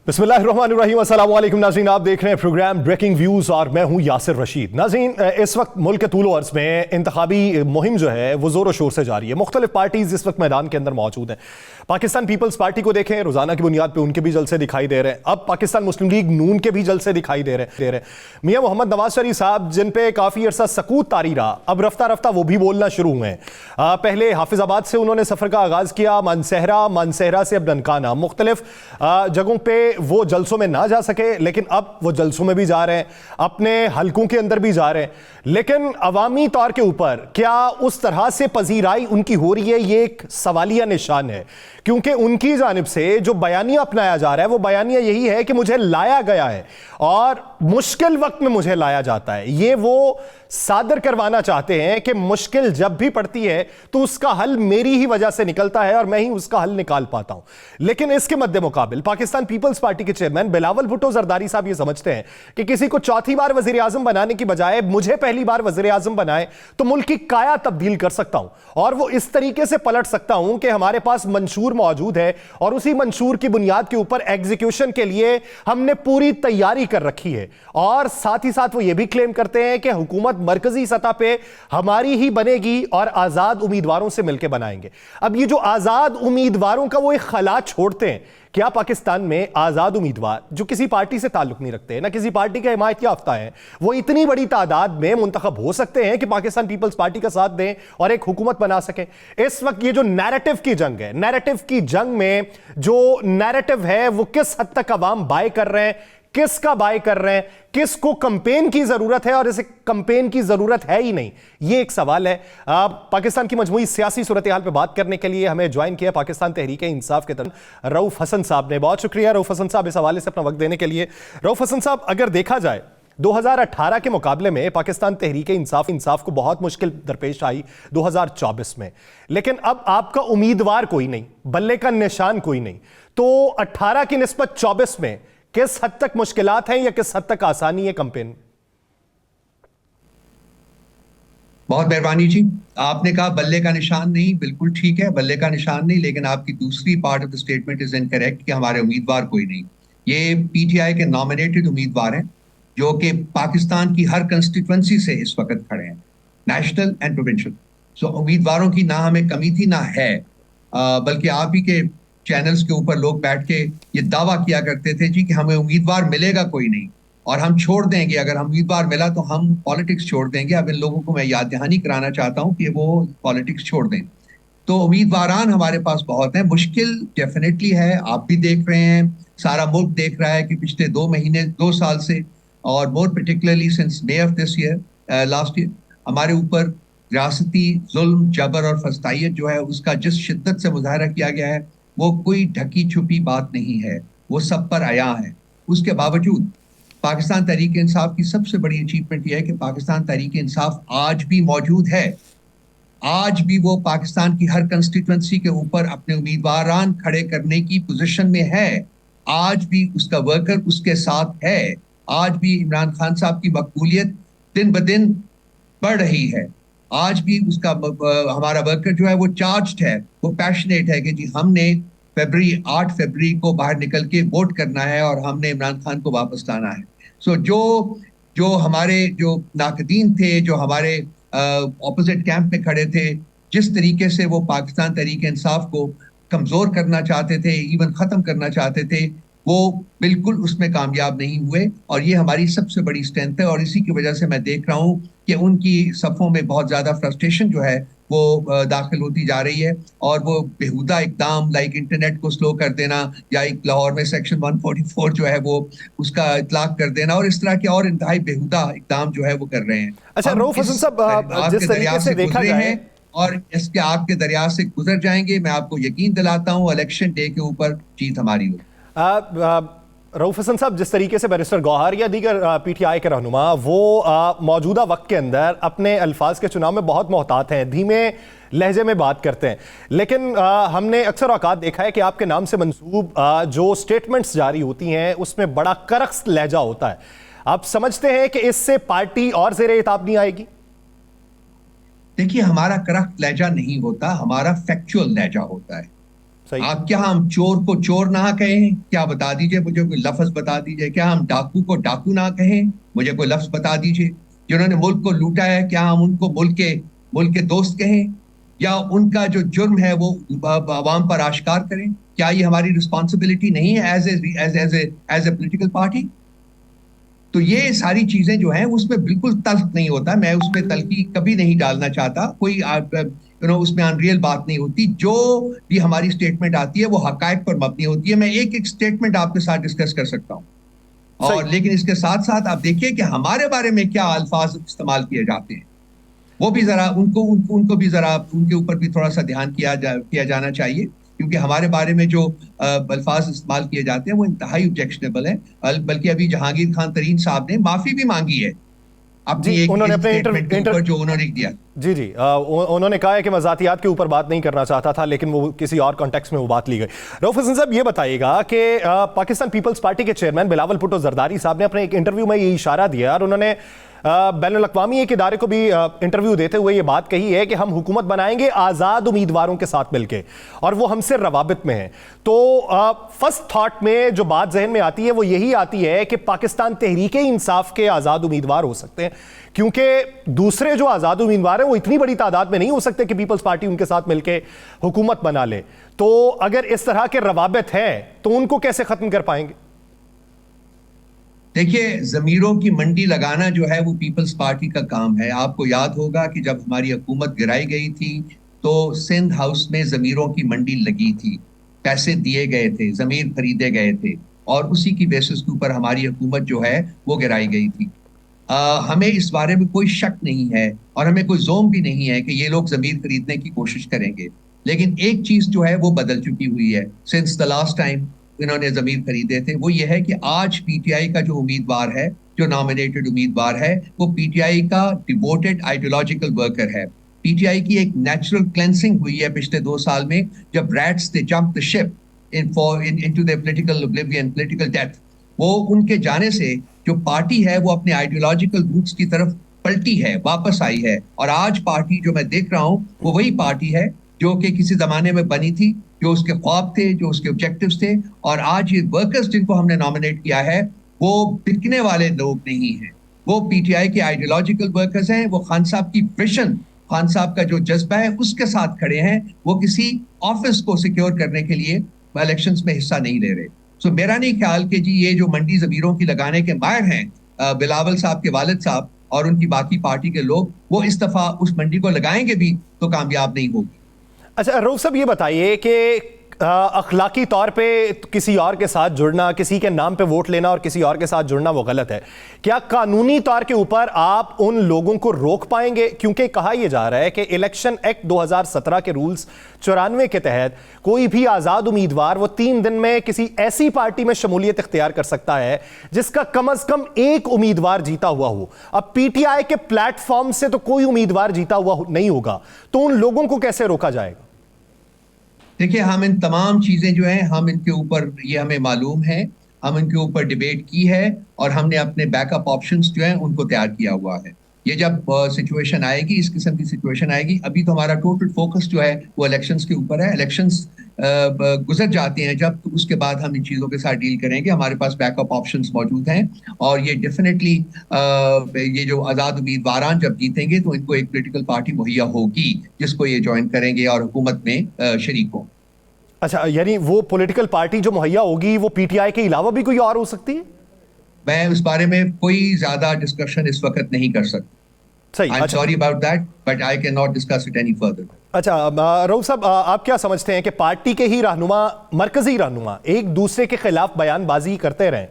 बिस्मिल्लाहिर्रहमानिर्रहीम, अस्सलाम वालेकुम नाज़रीन। आप देख रहे हैं प्रोग्राम ब्रेकिंग व्यूज़ और मैं हूं यासिर रशीद। नाज़रीन, इस वक्त मुल्क के तूल अर्ज़ में इंतखाबी मुहिम जो है वो ज़ोर शोर से जारी है। मुख्तलिफ पार्टीज़ इस वक्त मैदान के अंदर मौजूद हैं। पाकिस्तान पीपल्स पार्टी को देखें, रोज़ाना की बुनियाद पर उनके भी जलसे दिखाई दे रहे हैं। अब पाकिस्तान मुस्लिम लीग नून के भी जलसे दिखाई दे रहे हैं। मियाँ मोहम्मद नवाज शरीफ साहब, जिन पे काफ़ी अरसा सकूत तारी रहा, अब रफ्ता रफ्ता वो भी बोलना शुरू हुए हैं। पहले हाफिजाबाद से उन्होंने सफ़र का आगाज़ किया, मानसहरा से अब ननकाना, मुख्तलिफ जगहों पर वो जलसों में ना जा सके, लेकिन अब वो जलसों में भी जा रहे हैं, अपने हलकों के अंदर भी जा रहे हैं। लेकिन अवामी तौर के ऊपर क्या उस तरह से पजीराई उनकी हो रही है, ये एक सवालिया निशान है। क्योंकि उनकी जानिब से जो बयानिया अपनाया जा रहा है वो बयानिया यही है कि मुझे लाया गया है और मुश्किल वक्त में मुझे लाया जाता है। ये वो सादर करवाना चाहते हैं कि मुश्किल जब भी पड़ती है तो उसका हल मेरी ही वजह से निकलता है और मैं ही उसका हल निकाल पाता हूं। लेकिन इसके मद्दे मुकाबिल पाकिस्तान पीपल्स पार्टी के चेयरमैन बिलावल भुट्टो जरदारी साहब ये समझते हैं कि किसी को चौथी बार वजीर आजम बनाने की बजाय मुझे पहली बार वजीर आजम बनाए तो मुल्क की काया तब्दील कर सकता हूं और वो इस तरीके से पलट सकता हूं कि हमारे पास मंशूर मौजूद है और उसी मंशूर की बुनियाद के ऊपर एग्जीक्यूशन के लिए हमने पूरी तैयारी कर रखी है। और साथ ही साथ वो ये भी क्लेम करते हैं कि हुकूमत मरकजी सतह पे हमारी ही बनेगी और आजाद उम्मीदवारों से मिलकर बनाएंगे। अब ये जो आजाद उम्मीदवारों का वो एक खला छोड़ते हैं, क्या पाकिस्तान में आजाद उम्मीदवार जो किसी पार्टी से ताल्लुक नहीं रखते, ना किसी पार्टी के हिमायत याफ्ता हैं, वो इतनी बड़ी तादाद में मुंतखब हो सकते हैं कि पाकिस्तान पीपल्स पार्टी का साथ दें और एक हुकूमत बना सकें? इस वक्त ये जो नैरेटिव की जंग है, नैरेटिव की जंग में जो नैरेटिव है वो किस हद तक अवाम बाय कर रहे हैं, किसका बाय कर रहे हैं, किसको कंपेन की जरूरत है और इसे कंपेन की जरूरत है ही नहीं, ये एक सवाल है। पाकिस्तान की मजमूई सियासी सूरत हाल पर बात करने के लिए हमें ज्वाइन किया पाकिस्तान तहरीक इंसाफ के तरफ रऊफ हसन साहब ने। बहुत शुक्रिया रऊफ हसन साहब इस हवाले से अपना वक्त देने के लिए। रऊफ हसन साहब, अगर देखा जाए 2018 के मुकाबले में पाकिस्तान तहरीक इंसाफ को बहुत मुश्किल दरपेश आई 2024 में, लेकिन अब आपका उम्मीदवार कोई नहीं, बल्ले का निशान कोई नहीं, तो 18 की निस्बत 24 में किस हद तक मुश्किलात हैं या किस हद तक आसानी है कैंपेन? बहुत मेहरबानी जी। आपने कहा बल्ले का निशान नहीं, बिल्कुल ठीक है, बल्ले का निशान नहीं, लेकिन आपकी दूसरी part of the statement is incorrect कि हमारे उम्मीदवार कोई नहीं। ये पीटीआई के नॉमिनेटेड उम्मीदवार हैं जो कि पाकिस्तान की हर कंस्टिट्यूएंसी से इस वक्त खड़े हैं, नेशनल एंड प्रोविंशियल। सो उम्मीदवारों की ना हमें कमी थी ना है, बल्कि आप ही के चैनल्स के ऊपर लोग बैठ के ये दावा किया करते थे जी कि हमें उम्मीदवार मिलेगा कोई नहीं और हम छोड़ देंगे, अगर हम उम्मीदवार मिला तो हम पॉलिटिक्स छोड़ देंगे। अब इन लोगों को मैं याद दहानी कराना चाहता हूं कि वो पॉलिटिक्स छोड़ दें। तो उम्मीदवारान हमारे पास बहुत हैं, मुश्किल डेफिनेटली है, आप भी देख रहे हैं, सारा मुल्क देख रहा है कि पिछले 2 साल से और more particularly since May of this year, last year, हमारे ऊपर रियासती जुल्म, जबर और फस्तायत जो है उसका जिस शिद्दत से मुजाहरा किया गया है वो कोई ढकी छुपी बात नहीं है, वो सब पर आया है। उसके बावजूद पाकिस्तान तहरीक इंसाफ की सबसे बड़ी अचीवमेंट यह है कि पाकिस्तान तहरीक इंसाफ आज भी मौजूद है। आज भी वो पाकिस्तान की हर कंस्टिट्यूएंसी के ऊपर अपने उम्मीदवारान खड़े करने की पोजीशन में है। आज भी उसका वर्कर उसके साथ है। आज भी इमरान खान साहब की मकबूलियत दिन ब दिन बढ़ रही है। आज भी उसका हमारा वर्कर जो है वो चार्ज्ड है, वो पैशनेट है कि जी हमने 8 फरवरी को बाहर निकल के वोट करना है और हमने इमरान खान को वापस लाना है। सो जो हमारे जो नाकदीन थे, जो हमारे ऑपोजिट कैंप में खड़े थे, जिस तरीके से वो पाकिस्तान तहरीक इंसाफ को कमजोर करना चाहते थे, इवन खत्म करना चाहते थे, वो बिल्कुल उसमें कामयाब नहीं हुए और ये हमारी सबसे बड़ी स्ट्रेंथ है। और इसी की वजह से मैं देख रहा हूँ कि उनकी सफ़ों में बहुत ज़्यादा फ्रस्ट्रेशन जो है वो दाखिल होती जा रही है और वो बेहुदा इकदाम लाइक इंटरनेट को स्लो कर देना या एक लाहौर में सेक्शन 144 जो है वो उसका इतलाक कर देना और इस तरह के और इंतहाई बेहुदा इकदाम जो है वो कर रहे हैं। अच्छा रऊफ हसन साहब, जिस तरीके से देखा जाए और इसके आग के दरिया से गुजर जाएंगे, मैं आपको यकीन दिलाता हूँ इलेक्शन डे के ऊपर जीत हमारी होगी। रऊफ हसन साहब, जिस तरीके से बैरिस्टर गौहर या दीगर पीटीआई के रहनुमा वो मौजूदा वक्त के अंदर अपने अल्फाज के चुनाव में बहुत मोहतात हैं, धीमे लहजे में बात करते हैं, लेकिन हमने अक्सर औकात देखा है कि आपके नाम से मंसूब जो स्टेटमेंट्स जारी होती हैं उसमें बड़ा करख्स लहजा होता है। आप समझते हैं कि इससे पार्टी और ज़ेरे इताब नहीं आएगी? देखिए, हमारा करख्त लहजा नहीं होता, हमारा फैक्चुअल लहजा होता है। सही। आप क्या हम चोर को चोर ना कहें? क्या बता दीजिए, मुझे कोई लफ्ज बता दीजिए। क्या हम डाकू को डाकू ना कहें? मुझे कोई लफ्ज बता दीजिए। जिन्होंने मुल्क को लूटा है, क्या हम उनको मुल्क के दोस्त कहें? या उनका जो जुर्म है वो आवाम पर आश्कार करें? क्या ये हमारी रिस्पॉन्सिबिलिटी नहीं है एज ए पोलिटिकल पार्टी? तो ये सारी चीजें जो हैं उसमें बिल्कुल तल्ख नहीं होता। मैं उसमें तल्खी कभी नहीं डालना चाहता। कोई उसमें अनरियल बात नहीं होती। जो भी हमारी स्टेटमेंट आती है वो हकायक पर मबनी होती है। मैं एक एक स्टेटमेंट आपके साथ डिस्कस कर सकता हूँ। सही। और लेकिन इसके साथ साथ आप देखिए कि हमारे बारे में क्या अल्फाज इस्तेमाल किए जाते हैं। वो भी जरा उनको भी जरा उनके ऊपर भी थोड़ा सा ध्यान किया जाना चाहिए, क्योंकि हमारे बारे में जो अल्फाज इस्तेमाल किए जाते हैं वो इंतहाई ऑब्जेक्शनेबल है। बल्कि अभी जहांगीर खान तरीन साहब ने माफी भी मांगी है अपनी जी, एक उन्होंने अपने स्टेटमेंट के ऊपर जो उन्होंने दिया। जी जी, उन्होंने कहा है कि मैं जातियात के ऊपर बात नहीं करना चाहता था, लेकिन वो किसी और कॉन्टेक्स्ट में वो बात ली गई। रऊफ हसन साहब, ये बताइएगा कि पाकिस्तान पीपल्स पार्टी के चेयरमैन बिलावल भुट्टो जरदारी साहब ने अपने एक इंटरव्यू में ये इशारा दिया और उन्होंने बैनुल अक़वामी एक इदारे को भी इंटरव्यू देते हुए ये बात कही है कि हम हुकूमत बनाएंगे आज़ाद उम्मीदवारों के साथ मिलकर, और वो हमसे रवाबित में है। तो फर्स्ट थॉट में जो बात जहन में आती है वो यही आती है कि पाकिस्तान तहरीके इंसाफ के आज़ाद उम्मीदवार हो सकते हैं, क्योंकि दूसरे जो आज़ाद उम्मीदवार हैं वो इतनी बड़ी तादाद में नहीं हो सकते कि पीपल्स पार्टी उनके साथ मिलकर हुकूमत बना ले। तो अगर इस तरह के रवाबित है तो उनको कैसे खत्म कर पाएंगे? देखिए, जमीरों की मंडी लगाना जो है वो पीपल्स पार्टी का काम है। आपको याद होगा कि जब हमारी हुकूमत गिराई गई थी तो सिंध हाउस में जमीरों की मंडी लगी थी, पैसे दिए गए थे, जमीर खरीदे गए थे, और उसी की बेसिस के ऊपर हमारी हुकूमत जो है वो गिराई गई थी। हमें इस बारे में कोई शक नहीं है और हमें कोई जोम भी नहीं है कि ये लोग जमीर खरीदने की कोशिश करेंगे। लेकिन एक चीज जो है वो बदल चुकी हुई है सिंस द लास्ट टाइम इन्होंने जमीर खरीदे थे। वो ये है कि आज पीटीआई का जो उम्मीदवार है, जो नॉमिनेटेड उम्मीदवार है, वो पीटीआई का डिवोटेड आइडियोलॉजिकल वर्कर है। पीटीआई की एक नेचुरल क्लेंसिंग हुई है पिछले 2 साल में, जब rats they jump the ship into the political oblivion, political death. वो उनके जाने से जो पार्टी है वो अपने आइडियोलॉजिकल रूट्स की तरफ पलटी है, वापस आई है। और आज पार्टी जो मैं देख रहा हूं वो वही पार्टी है जो कि किसी जमाने में बनी थी, जो उसके ख्वाब थे, जो उसके ऑब्जेक्टिव्स थे। और आज ये वर्कर्स जिनको हमने नॉमिनेट किया है वो बिकने वाले लोग नहीं हैं, वो पीटीआई के आइडियोलॉजिकल वर्कर्स हैं। वो खान साहब की विजन, खान साहब का जो जज्बा है उसके साथ खड़े हैं। वो किसी ऑफिस को सिक्योर करने के लिए इलेक्शंस में हिस्सा नहीं ले रहे। सो मेरा नहीं ख्याल कि जी ये जो मंडी जमीरों की लगाने के माहिर हैं बिलावल साहब के वालिद साहब और उनकी बाकी पार्टी के लोग, वो इस दफा उस मंडी को लगाएंगे भी तो कामयाब नहीं होगी। अच्छा रऊफ साहब, ये बताइए कि अखलाकी तौर पे किसी और के साथ जुड़ना, किसी के नाम पे वोट लेना और किसी और के साथ जुड़ना वो गलत है। क्या कानूनी तौर के ऊपर आप उन लोगों को रोक पाएंगे? क्योंकि कहा यह जा रहा है कि इलेक्शन एक्ट 2017 के रूल्स 94 के तहत कोई भी आज़ाद उम्मीदवार वो 3 दिन में किसी ऐसी पार्टी में शमूलियत इख्तियार कर सकता है जिसका कम अज कम एक उम्मीदवार जीता हुआ हो। अब पीटीआई के प्लेटफॉर्म से तो कोई उम्मीदवार जीता हुआ नहीं होगा, तो उन लोगों को कैसे रोका जाएगा? देखिए, हम इन तमाम चीजें जो हैं हम इनके ऊपर, ये हमें मालूम है, हम इनके ऊपर डिबेट की है और हमने अपने बैकअप ऑप्शंस जो हैं उनको तैयार किया हुआ है। ये जब सिचुएशन आएगी, इस किस्म की सिचुएशन आएगी, अभी तो हमारा टोटल फोकस जो है वो इलेक्शंस के ऊपर है। इलेक्शंस गुजर जाते हैं जब, तो उसके बाद हम इन चीज़ों के साथ डील करेंगे। हमारे पास बैकअप ऑप्शंस मौजूद हैं और ये डेफिनेटली ये जो आज़ाद उम्मीदवार जब जीतेंगे तो इनको एक पोलिटिकल पार्टी मुहैया होगी जिसको ये ज्वाइन करेंगे और हुकूमत में शरीक हों। अच्छा, यानी वो पॉलिटिकल पार्टी जो मुहैया होगी वो पीटीआई के अलावा भी कोई और हो सकती है? मैं उस बारे में कोई ज्यादा डिस्कशन इस वक्त नहीं कर सकता। सही। I am sorry about that, but I can not discuss it any further. अच्छा रऊफ साहब, आप क्या समझते हैं कि पार्टी के ही रहनुमा, मरकजी रहनुमा एक दूसरे के खिलाफ बयानबाजी करते रहें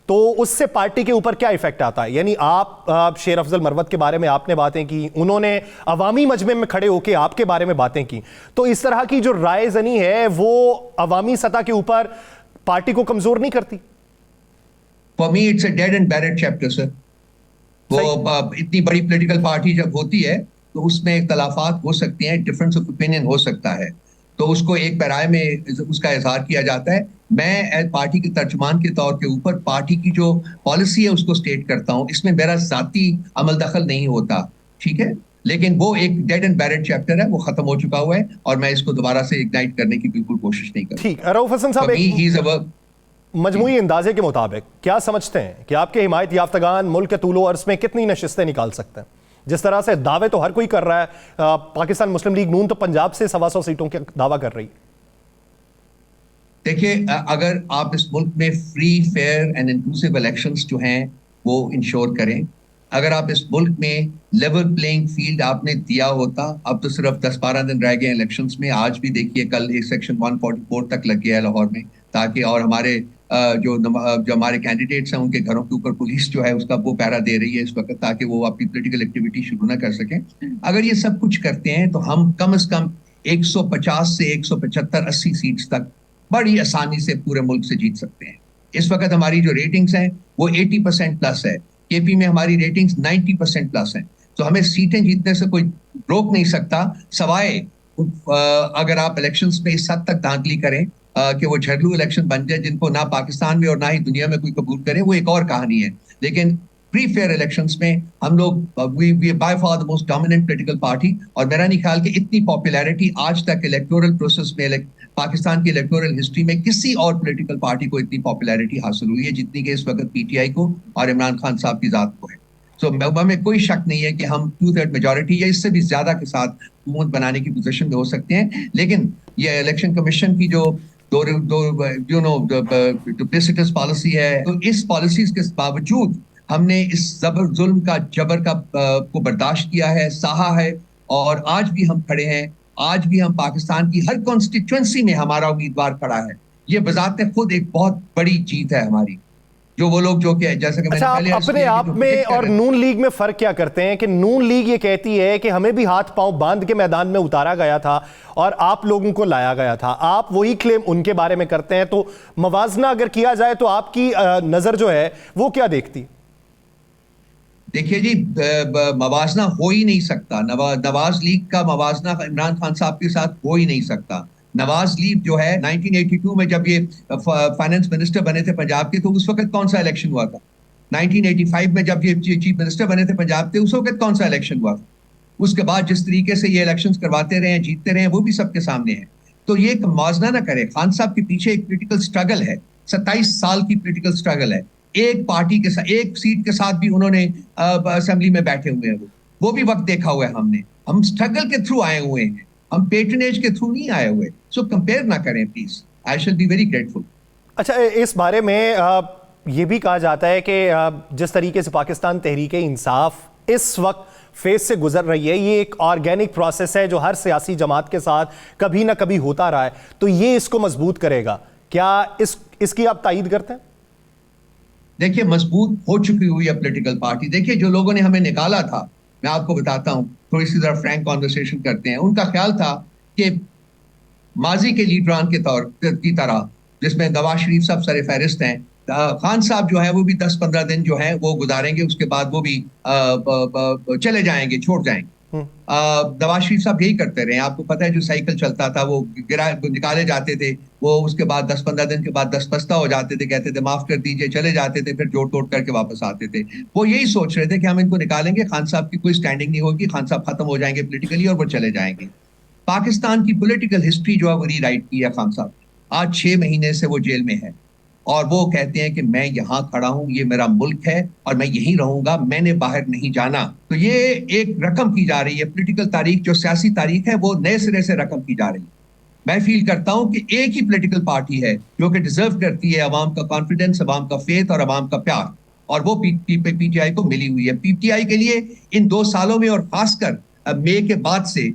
तो उससे पार्टी के ऊपर क्या इफेक्ट आता है? यानी आप शेर अफजल मरवत के बारे में आपने बातें की, उन्होंने अवामी मजमे में खड़े होकर आपके बारे में बातें की, तो इस तरह की जो राय जनी है वो अवामी सतह के ऊपर पार्टी को कमजोर नहीं करती? For me it's a dead end barred chapter sir. वो इतनी बड़ी पॉलिटिकल पार्टी जब होती है तो उसमें इख्तलाफात हो सकते हैं, डिफरेंस ऑफ ओपिनियन हो सकता है, तो उसको एक पैराए में उसका इजहार किया जाता है। मैं एज पार्टी के तर्जुमान के तौर के ऊपर पार्टी की जो पॉलिसी है उसको स्टेट करता हूँ, इसमें मेरा जाती अमल दखल नहीं होता, ठीक है। लेकिन वो एक डेड एंड बैरेड चैप्टर है, वो खत्म हो चुका हुआ है और मैं इसको दोबारा से इग्नाइट करने की बिल्कुल कोशिश नहीं करूँ। ठीक, रऊफ हसन साहब, एक मजमूई अंदाजे के मुताबिक क्या समझते हैं कि आपके हिमायत याफ्तगान मुल्क के तूलो अर्ज में कितनी नशिस्तें निकाल सकते हैं? जिस तरह से दावे तो हर कोई कर रहा है, पाकिस्तान मुस्लिम लीग नून तो पंजाब से 125 सीटों के दावा कर रही। देखिए, अगर आप इस मुल्क में free, fair and inclusive elections जो हैं वो इंश्योर करें, अगर आप इस मुल्क में लेवल प्लेइंग फील्ड आपने दिया होता, अब तो सिर्फ 10-12 दिन रह गए इलेक्शंस में, आज भी देखिए कल एक सेक्शन 144 तक लग गया है लाहौर में, ताकि और हमारे जो हमारे कैंडिडेट्स हैं उनके घरों के ऊपर पुलिस जो है उसका वो पहरा दे रही है इस वक्त, ताकि वो अपनी पॉलिटिकल एक्टिविटी शुरू ना कर सकें। अगर ये सब कुछ करते हैं तो हम कम से कम 150 से 175-80 सीट्स तक बड़ी आसानी से पूरे मुल्क से जीत सकते हैं। इस वक्त हमारी जो रेटिंग्स हैं वो 80% प्लस है, केपी में हमारी रेटिंग्स 90% प्लस हैं, तो हमें सीटें जीतने से कोई रोक नहीं सकता, सवाए अगर आप इलेक्शंस में इस हद तक धांधली करें कि वो झरलू इलेक्शन बन जाए जिनको ना पाकिस्तान में और ना ही दुनिया में कोई कबूल करे, वो एक और कहानी है। लेकिन फ्री फेयर इलेक्शंस में हम लोग we by far the most dominant political party, और मेरा नहीं ख्याल कि इतनी पॉपुलैरिटी आज तक इलेक्टोरल प्रोसेस में पाकिस्तान की इलेक्टोरल हिस्ट्री में किसी और पॉलिटिकल पार्टी को इतनी पॉपुलैरिटी हासिल हुई है जितनी कि इस वक्त पीटीआई को और इमरान खान साहब की जात को है। सो हमें कोई शक नहीं है कि हम 2/3 मेजॉरिटी या इससे भी ज्यादा के साथ हुकूमत बनाने की पोजीशन में हो सकते हैं। लेकिन ये इलेक्शन कमीशन की जो डुप्लिसिटस पॉलिसी है, तो इस पॉलिसीज के बावजूद हमने इस जुल्म का जबर का को बर्दाश्त किया है, सहा है, और आज भी हम खड़े हैं। आज भी हम पाकिस्तान की हर कॉन्स्टिट्यूएंसी में हमारा उम्मीदवार खड़ा है। ये बजाते खुद एक बहुत बड़ी जीत है हमारी। जो वो लोग जो कि जैसे कि अच्छा, आप अपने आप में और नून लीग में फर्क क्या करते हैं कि नून लीग ये कहती है कि हमें भी हाथ पांव बांध के मैदान में उतारा गया था और आप लोगों को लाया गया था, आप वही क्लेम उनके बारे में करते हैं, तो मवाजना अगर किया जाए तो आपकी नजर जो है वो क्या देखती? देखिए जी, मवाजना हो ही नहीं सकता। नवाज लीग का मवाजना इमरान खान साहब के साथ हो ही नहीं सकता। नवाज लीग जो है 1982 में जब ये फाइनेंस मिनिस्टर बने थे पंजाब के, तो उस वक्त कौन सा इलेक्शन हुआ था? 1985 में जब ये चीफ मिनिस्टर बने थे पंजाब के, उस वक्त कौन सा इलेक्शन हुआ था? उसके बाद जिस तरीके से ये इलेक्शंस करवाते रहे, जीतते रहे, वो भी सबके सामने है। तो ये मवाजना ना करे। खान साहब के पीछे एक पॉलिटिकल स्ट्रगल है, 27 साल की पॉलिटिकल स्ट्रगल है। एक पार्टी के साथ, एक सीट के साथ भी उन्होंने असेंबली में बैठे हुए हैं, वो भी वक्त देखा हुआ है हमने। हम स्ट्रगल के थ्रू आए हुए हैं, हम पेट्रनेज के थ्रू नहीं आए हुए। सो कंपेयर ना करें please, I shall be very grateful. अच्छा, इस बारे में ये भी कहा जाता है कि जिस तरीके से पाकिस्तान तहरीक इंसाफ इस वक्त फेज से गुजर रही है, ये एक ऑर्गेनिक प्रोसेस है जो हर सियासी जमात के साथ कभी ना कभी होता रहा है, तो ये इसको मजबूत करेगा। क्या इसकी आप तायीद करते हैं? देखिए, मजबूत हो चुकी हुई है पॉलिटिकल पार्टी। देखिए, जो लोगों ने हमें निकाला था, मैं आपको बताता हूं, थोड़ी सी जरा फ्रैंक कॉन्वर्सेशन करते हैं। उनका ख्याल था कि माजी के लीडरान के तौर की तरह, जिसमें नवाज शरीफ साहब सर फहरिस्त हैं, खान साहब जो है वो भी 10-15 दिन जो है वो गुजारेंगे, उसके बाद वो भी चले जाएंगे, छोड़ जाएंगे। नवाज शरीफ साहब यही करते रहे। आपको पता है, जो साइकिल चलता था वो निकाले जाते थे, वो उसके बाद 10-15 दिन के बाद दस्तपस्ता हो जाते थे, कहते थे माफ कर दीजिए, चले जाते थे, फिर जोड़ तोड़ करके वापस आते थे। वो यही सोच रहे थे कि हम इनको निकालेंगे, खान साहब की कोई स्टैंडिंग नहीं होगी, खान साहब खत्म हो जाएंगे पॉलिटिकली और वो चले जाएंगे। पाकिस्तान की पॉलिटिकल हिस्ट्री जो है वो रीराइट की है खान साहब। आज 6 महीने से वो जेल में है और वो कहते हैं कि मैं यहाँ खड़ा हूँ, ये मेरा मुल्क है और मैं यहीं रहूंगा, मैंने बाहर नहीं जाना। तो ये एक रकम की जा रही है, पॉलिटिकल तारीख जो सियासी तारीख है वो नए सिरे से रकम की जा रही है। मैं फील करता हूं कि एक ही पॉलिटिकल पार्टी है जो कि डिजर्व करती है अवाम का कॉन्फिडेंस, अवाम का फेथ और अवाम का प्यार, और वो पीटीआई को मिली हुई है। पीटीआई के लिए इन 2 सालों में और खासकर मई के बाद से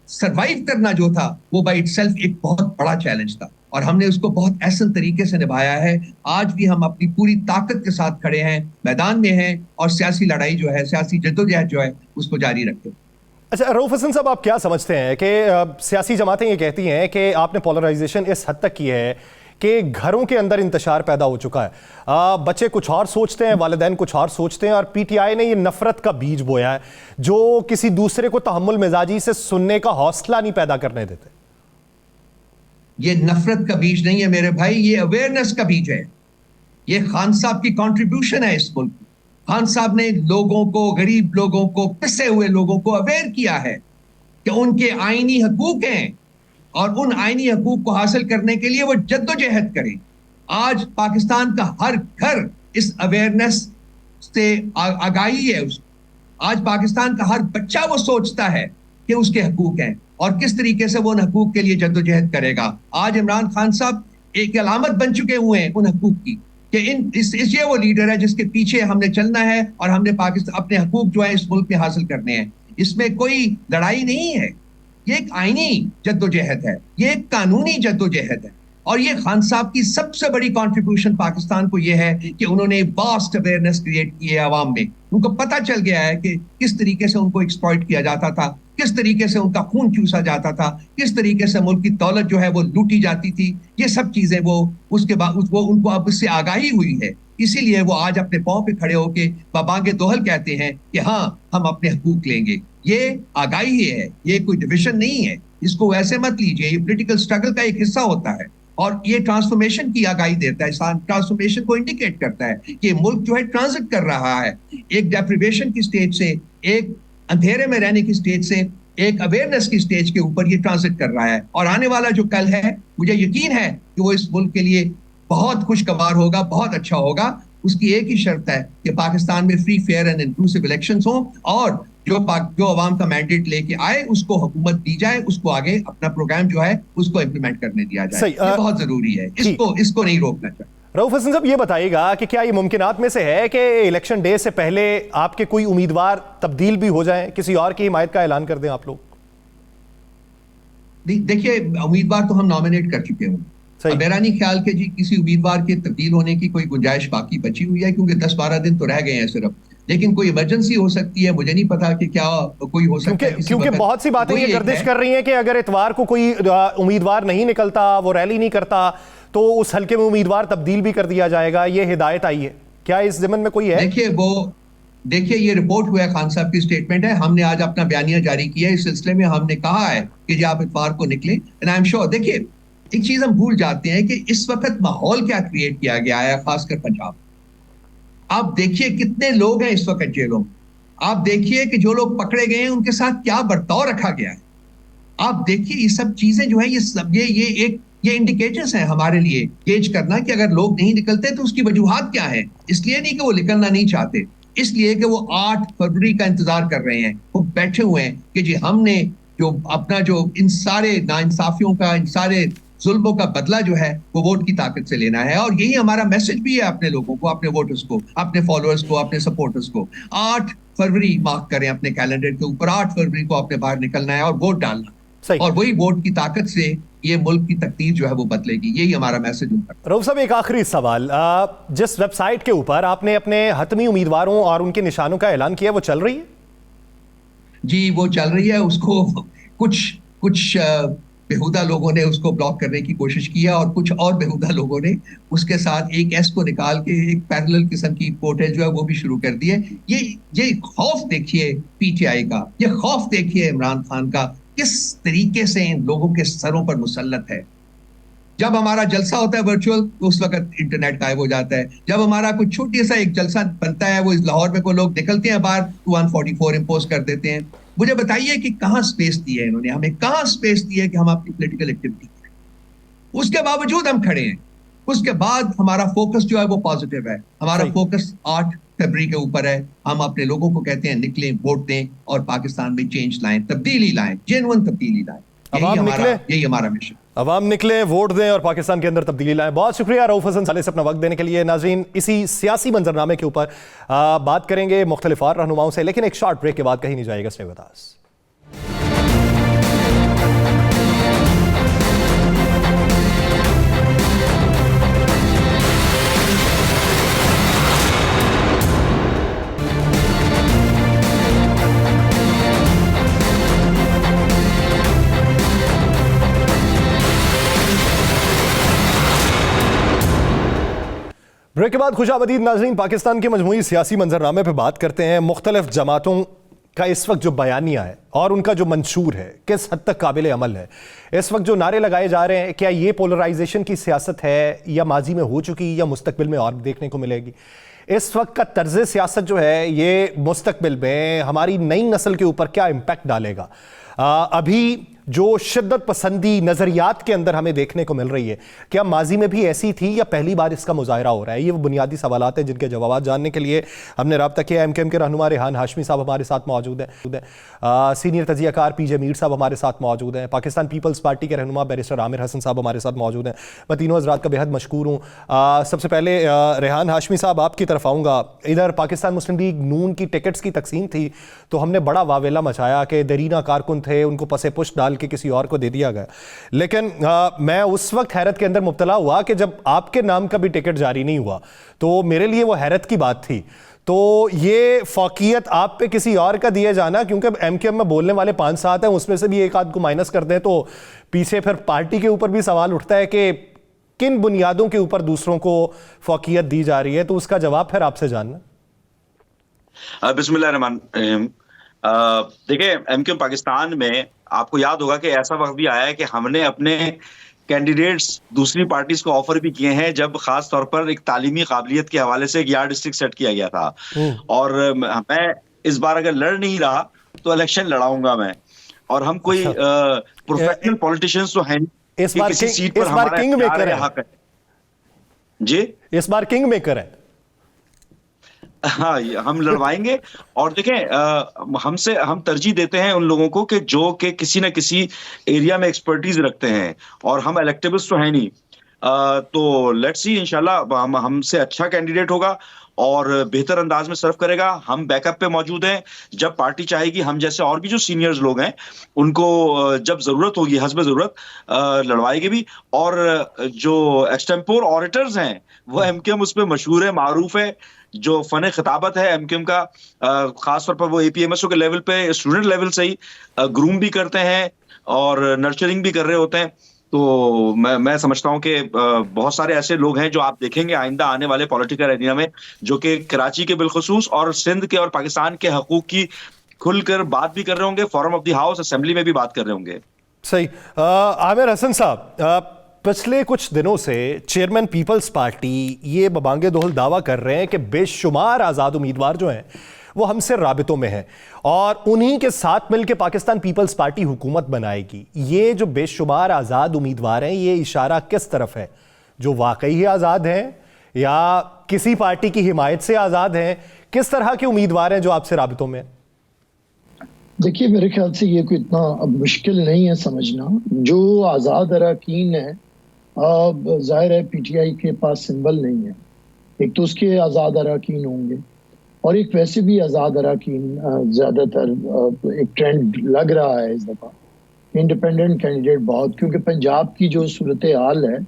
सरवाइव करना जो था वो बाय इटसेल्फ एक बहुत बड़ा चैलेंज था और हमने उसको बहुत ऐसे तरीके से निभाया है। आज भी हम अपनी पूरी ताकत के साथ खड़े हैं, मैदान में हैं और सियासी लड़ाई जो है, सियासी जद्दोजहद जो है उसको जारी रखते हैं। अच्छा, रऊफ हसन साहब, आप क्या समझते हैं कि सियासी जमातें ये कहती हैं कि आपने पोलराइजेशन इस हद तक की है कि घरों के अंदर इंतशार पैदा हो चुका है, बच्चे कुछ और सोचते हैं, वालिदैन कुछ और सोचते हैं, और पीटीआई ने ये नफरत का बीज बोया है जो किसी दूसरे को तहम्मुल मिजाजी से सुनने का हौसला नहीं पैदा करने देते। ये नफरत का बीज नहीं है मेरे भाई, ये अवेयरनेस का बीज है। ये खान साहब की कंट्रीब्यूशन है इस मुल्क की। खान साहब ने लोगों को, गरीब लोगों को, पिसे हुए लोगों को अवेयर किया है कि उनके आईनी हकूक हैं और उन आईनी हकूक को हासिल करने के लिए वो जद्दोजहद करें। आज पाकिस्तान का हर घर इस अवेयरनेस से आगाही है उसको। आज पाकिस्तान का हर बच्चा वो सोचता है कि उसके हकूक हैं और किस तरीके से वो उन हकूक के लिए जद्दोजहद करेगा। आज इमरान खान साहब एक अलामत बन चुके हुए हैं उन हकूक की कि ये वो लीडर है जिसके पीछे हमने चलना है और हमने पाकिस्तान अपने हकूक जो है इस मुल्क में हासिल करने हैं। इसमें कोई लड़ाई नहीं है, ये एक आईनी जद्दोजहद है, ये एक कानूनी जद्दोजहद है। और ये खान साहब की सबसे बड़ी कंट्रीब्यूशन पाकिस्तान को ये है कि उन्होंने वास्ट अवेयरनेस क्रिएट की है आवाम में। उनको पता चल गया है कि किस तरीके से उनको एक्सप्लॉइट किया जाता था, किस तरीके से उनका खून चूसा जाता था, किस तरीके से मुल्क की दौलत जो है वो लूटी जाती थी। ये सब चीजें वो उसके बाद वो उनको अब इससे आगाही हुई है। इसीलिए वो आज अपने पांव पे खड़े होके बाबांगे दोहल कहते हैं कि हाँ हम अपने हकूक लेंगे। ये आगाही है, ये कोई डिविजन नहीं है। इसको वैसे मत लीजिए, ये पॉलिटिकल स्ट्रगल का एक हिस्सा होता है और ये ट्रांसफॉर्मेशन की आगाही देता है, ट्रांसफॉर्मेशन को इंडिकेट करता है कि मुल्क जो है ट्रांजिट कर रहा है एक डेप्रिवेशन की स्टेज से, एक अंधेरे में रहने की स्टेज से एक अवेयरनेस की स्टेज के ऊपर ये ट्रांजिट कर रहा है। और आने वाला जो कल है, मुझे यकीन है कि वो इस मुल्क के लिए बहुत खुशगवार होगा, बहुत अच्छा होगा। उसकी एक ही शर्त है कि पाकिस्तान में free, fair and inclusive elections हों और जो अवाम का मैंडेट लेके आए उसको हुकूमत दी जाए, उसको आगे अपना प्रोग्राम जो है उसको इम्प्लीमेंट करने दिया जाए। ये बहुत जरूरी है, इसको नहीं रोकना चाहिए। रऊफ हसन साहब, ये बताइएगा कि क्या ये मुमकिनात में से है कि इलेक्शन डे से पहले आपके कोई उम्मीदवार तब्दील भी हो जाए, किसी और की हिमायत का ऐलान कर दें आप लोग? देखिए, उम्मीदवार तो हम नॉमिनेट कर चुके हैं। मेरा नहीं ख्याल कि जी किसी उम्मीदवार के तब्दील होने की कोई गुंजाइश बाकी बची हुई है, क्योंकि 10-12 दिन तो रह गए हैं सिर्फ। लेकिन कोई इमरजेंसी हो सकती है, मुझे नहीं पता कि क्या कोई हो सकता है। क्योंकि बहुत सी बातें ये गर्दिश कर रही हैं कि अगर इतवार को कोई उम्मीदवार नहीं निकलता, वो रैली नहीं करता, तो उस हल्के में उम्मीदवार तब्दील भी कर दिया जाएगा। ये हिदायत आई है, क्या इस ज़मन में कोई है? देखिए ये रिपोर्ट हुआ है, खान साहब की स्टेटमेंट है, हमने आज अपना बयानिया जारी किया है। इस सिलसिले में हमने कहा है कि जी आप इतवार को निकले। एंड आई एम श्योर, देखिए एक चीज हम भूल जाते हैं कि इस वक्त माहौल क्या क्रिएट किया गया है, खासकर पंजाब। आप देखिए कितने लोग हैं इस वक्त जेलों में। आप देखिए कि जो लोग पकड़े गए हैं उनके साथ क्या बर्ताव रखा गया है। आप देखिए ये सब चीजें जो है ये इंडिकेटर्स हैं हमारे लिए गेज करना कि अगर लोग नहीं निकलते तो उसकी वजूहात क्या है। इसलिए नहीं कि वो निकलना नहीं चाहते, इसलिए कि वो 8 फरवरी का इंतजार कर रहे हैं। वो बैठे हुए हैं कि जी हमने जो अपना जो इन सारे नाइंसाफियों का, इन सारे जुल्मों का बदला जो है वो वोट की ताकत से लेना है। और यही हमारा मैसेज भी है अपने लोगों को, अपने वोटर्स को, अपने फॉलोअर्स को, अपने सपोर्टर्स को। 8 फरवरी मार्क करें अपने कैलेंडर के ऊपर, 8 फरवरी को आपने बाहर निकलना है और वोट डालना। और वही वोट की ताकत से ये मुल्क की तकदीर जो है वो बदलेगी। यही हमारा मैसेज है। रऊफ साहब, एक आखिरी सवाल, जिस वेबसाइट के ऊपर आपने अपने हतमी उम्मीदवारों और उनके निशानों का ऐलान किया, वो चल रही है? जी वो चल रही है। उसको कुछ बेहुदा लोगों ने उसको ब्लॉक करने की कोशिश किया और कुछ और बेहुदा लोगों ने उसके साथ एक एस को निकाल के एक पैरेलल किस्म की पोर्टल जो है वो भी शुरू कर दी है। ये खौफ देखिए पीटीआई का, ये खौफ देखिए इमरान खान का, किस तरीके से इन लोगों के सरों पर मुसल्लत है। जब हमारा जलसा होता है वर्चुअल तो उस वक्त इंटरनेट गायब हो जाता है। जब हमारा कुछ छोटी सा एक जलसा बनता है, वो इस लाहौर में कोई लोग निकलते हैं बाहर तो 144 इम्पोज कर देते हैं। मुझे बताइए कि कहां स्पेस दी है इन्होंने हमें, कहां स्पेस दी है कि हम अपनी पॉलिटिकल एक्टिविटी करें। उसके बावजूद हम खड़े हैं। उसके बाद हमारा फोकस जो है वो पॉजिटिव है। हमारा फोकस 8 फरवरी के ऊपर है। हम अपने लोगों को कहते हैं निकलें, वोट दें और पाकिस्तान में चेंज लाएं, तब्दीली लाएं, जेन्युइन तब्दीली लाएं। यही हमारा मिशन। अवाम निकले, वोट दें और पाकिस्तान के अंदर तब्दीली लाएं। बहुत शुक्रिया रऊफ हसन साले से अपना वक्त देने के लिए। नाज़रीन, इसी सियासी मंजरनामे के ऊपर बात करेंगे मुख्तलिफ और रहनुमाओं से, लेकिन एक शॉर्ट ब्रेक के बाद कहीं नहीं जाएगा। Stay with us. ब्रेक के बाद खुशामदीद नाज़रीन, पाकिस्तान के मजमूई सियासी मंजरनामे पर बात करते हैं। मुख्तलिफ जमातों का इस वक्त जो बयानिया है और उनका जो मंशूर है किस हद तक काबिल अमल है। इस वक्त जो नारे लगाए जा रहे हैं, क्या ये पोलराइजेशन की सियासत है या माजी में हो चुकी या मुस्तकबिल में और देखने को मिलेगी? इस वक्त का तर्ज सियासत जो है ये मुस्तकबिल में हमारी नई नस्ल के ऊपर क्या इम्पैक्ट डालेगा? अभी जो शिद्दत पसंदी नज़रियात के अंदर हमें देखने को मिल रही है, क्या माजी में भी ऐसी थी या पहली बार इसका मुजाहरा हो रहा है? ये वो बुनियादी सवालात हैं जिनके जवाब जानने के लिए हमने रब्ता किया। एमकेएम के रहनुमा रेहान हाशमी साहब हमारे साथ मौजूद हैं, सीनियर तजियाकार पीजे मीर साहब हमारे साथ मौजूद हैं, पाकिस्तान पीपल्स पार्टी के रहनुमा बैरिस्टर आमिर हसन साहब हमारे साथ मौजूद हैं। मैं तीनों हज़रात का बेहद मशकूर हूँ। सबसे पहले रेहान हाशमी साहब आपकी तरफ आऊँगा। इधर पाकिस्तान मुस्लिम लीग नून की टिकट्स की तकसीम थी तो हमने बड़ा वावेला मचाया कि दरीना कारकुन थे, उनको पसे पुश डाल के किसी और को दे दिया गया। लेकिन मैं उस वक्त हैरत के अंदर मुब्तला हुआ कि जब आपके नाम का भी टिकट जारी नहीं हुआ, तो मेरे लिए वो हैरत की बात थी। तो ये फौकियत आप पे किसी और का दिए जाना, क्योंकि एमकेएम में बोलने वाले 5-7 हैं, उसमें से भी एक आध को माइनस कर दें तो पीछे फिर पार्टी के ऊपर भी सवाल उठता है कि किन बुनियादों के ऊपर दूसरों को फौकियत दी जा रही है। तो उसका जवाब फिर आपसे जानना। बिस्मिल्लाह रहमान रहीम। देखिए, एमकेएम पाकिस्तान में आपको याद होगा कि ऐसा वक्त भी आया है कि हमने अपने कैंडिडेट्स दूसरी पार्टीज को ऑफर भी किए हैं, जब खास तौर पर एक तालीमी काबिलियत के हवाले से एक यार्ड स्टिक सेट किया गया था। और मैं इस बार अगर लड़ नहीं रहा तो इलेक्शन लड़ाऊंगा मैं। और हम कोई प्रोफेशनल पॉलिटिशियंस तो हैं इस बार किसी सीट पर हमारा किंग मेकर हक है। जी, इस बार किंग मेकर है। हाँ, हम लड़वाएंगे। और देखें, हम तरजीह देते हैं उन लोगों को कि जो कि किसी न किसी एरिया में एक्सपर्टीज रखते हैं, और हम इलेक्टेबल्स तो हैं नहीं। तो लेट्स सी, इंशाल्लाह हमसे अच्छा कैंडिडेट होगा और बेहतर अंदाज में सर्व करेगा। हम बैकअप पे मौजूद हैं। जब पार्टी चाहेगी, हम जैसे और भी जो सीनियर्स लोग हैं उनको जब जरूरत होगी हस्ब जरूरत लड़वाएगी भी। और जो एक्सटेम्पोर ऑरेटर्स हैं वो एमकेएम उस पर मशहूर है, मारूफ है। जो फन खिताबत है एमकेएम का, खास तौर पर वो एपीएमएसओ के लेवल पे स्टूडेंट लेवल से ही ग्रूम भी करते हैं और नर्चरिंग भी कर रहे होते हैं। तो मैं समझता हूं कि बहुत सारे ऐसे लोग हैं जो आप देखेंगे आइंदा आने वाले पॉलिटिकल एरिया में, जो कि कराची के बिलखुसूस और सिंध के और पाकिस्तान के हकूक की खुलकर बात भी कर रहे होंगे, forum of the house assembly में भी बात कर रहे होंगे। सही। आमिर हसन साहब, पिछले कुछ दिनों से चेयरमैन पीपल्स पार्टी ये बबांगे दोहल दावा कर रहे हैं कि बेशुमार आज़ाद उम्मीदवार जो हैं वो हमसे राबितों में हैं और उन्हीं के साथ मिलकर पाकिस्तान पीपल्स पार्टी हुकूमत बनाएगी। ये जो बेशुमार आज़ाद उम्मीदवार हैं, ये इशारा किस तरफ है? जो वाकई ही आज़ाद हैं या किसी पार्टी की हिमायत से आज़ाद हैं? किस तरह के उम्मीदवार हैं जो आपसे राबितों में? देखिए, मेरे ख्याल से ये कोई इतना अब मुश्किल नहीं है समझना। जो आज़ाद अरकान है, जाहिर है पीटीआई के पास सिंबल नहीं है। एक तो उसके आज़ाद अरकान होंगे और एक वैसे भी आज़ाद अरकान ज़्यादातर एक ट्रेंड लग रहा है इस दफ़ा इंडिपेंडेंट कैंडिडेट बहुत, क्योंकि पंजाब की जो सूरत हाल है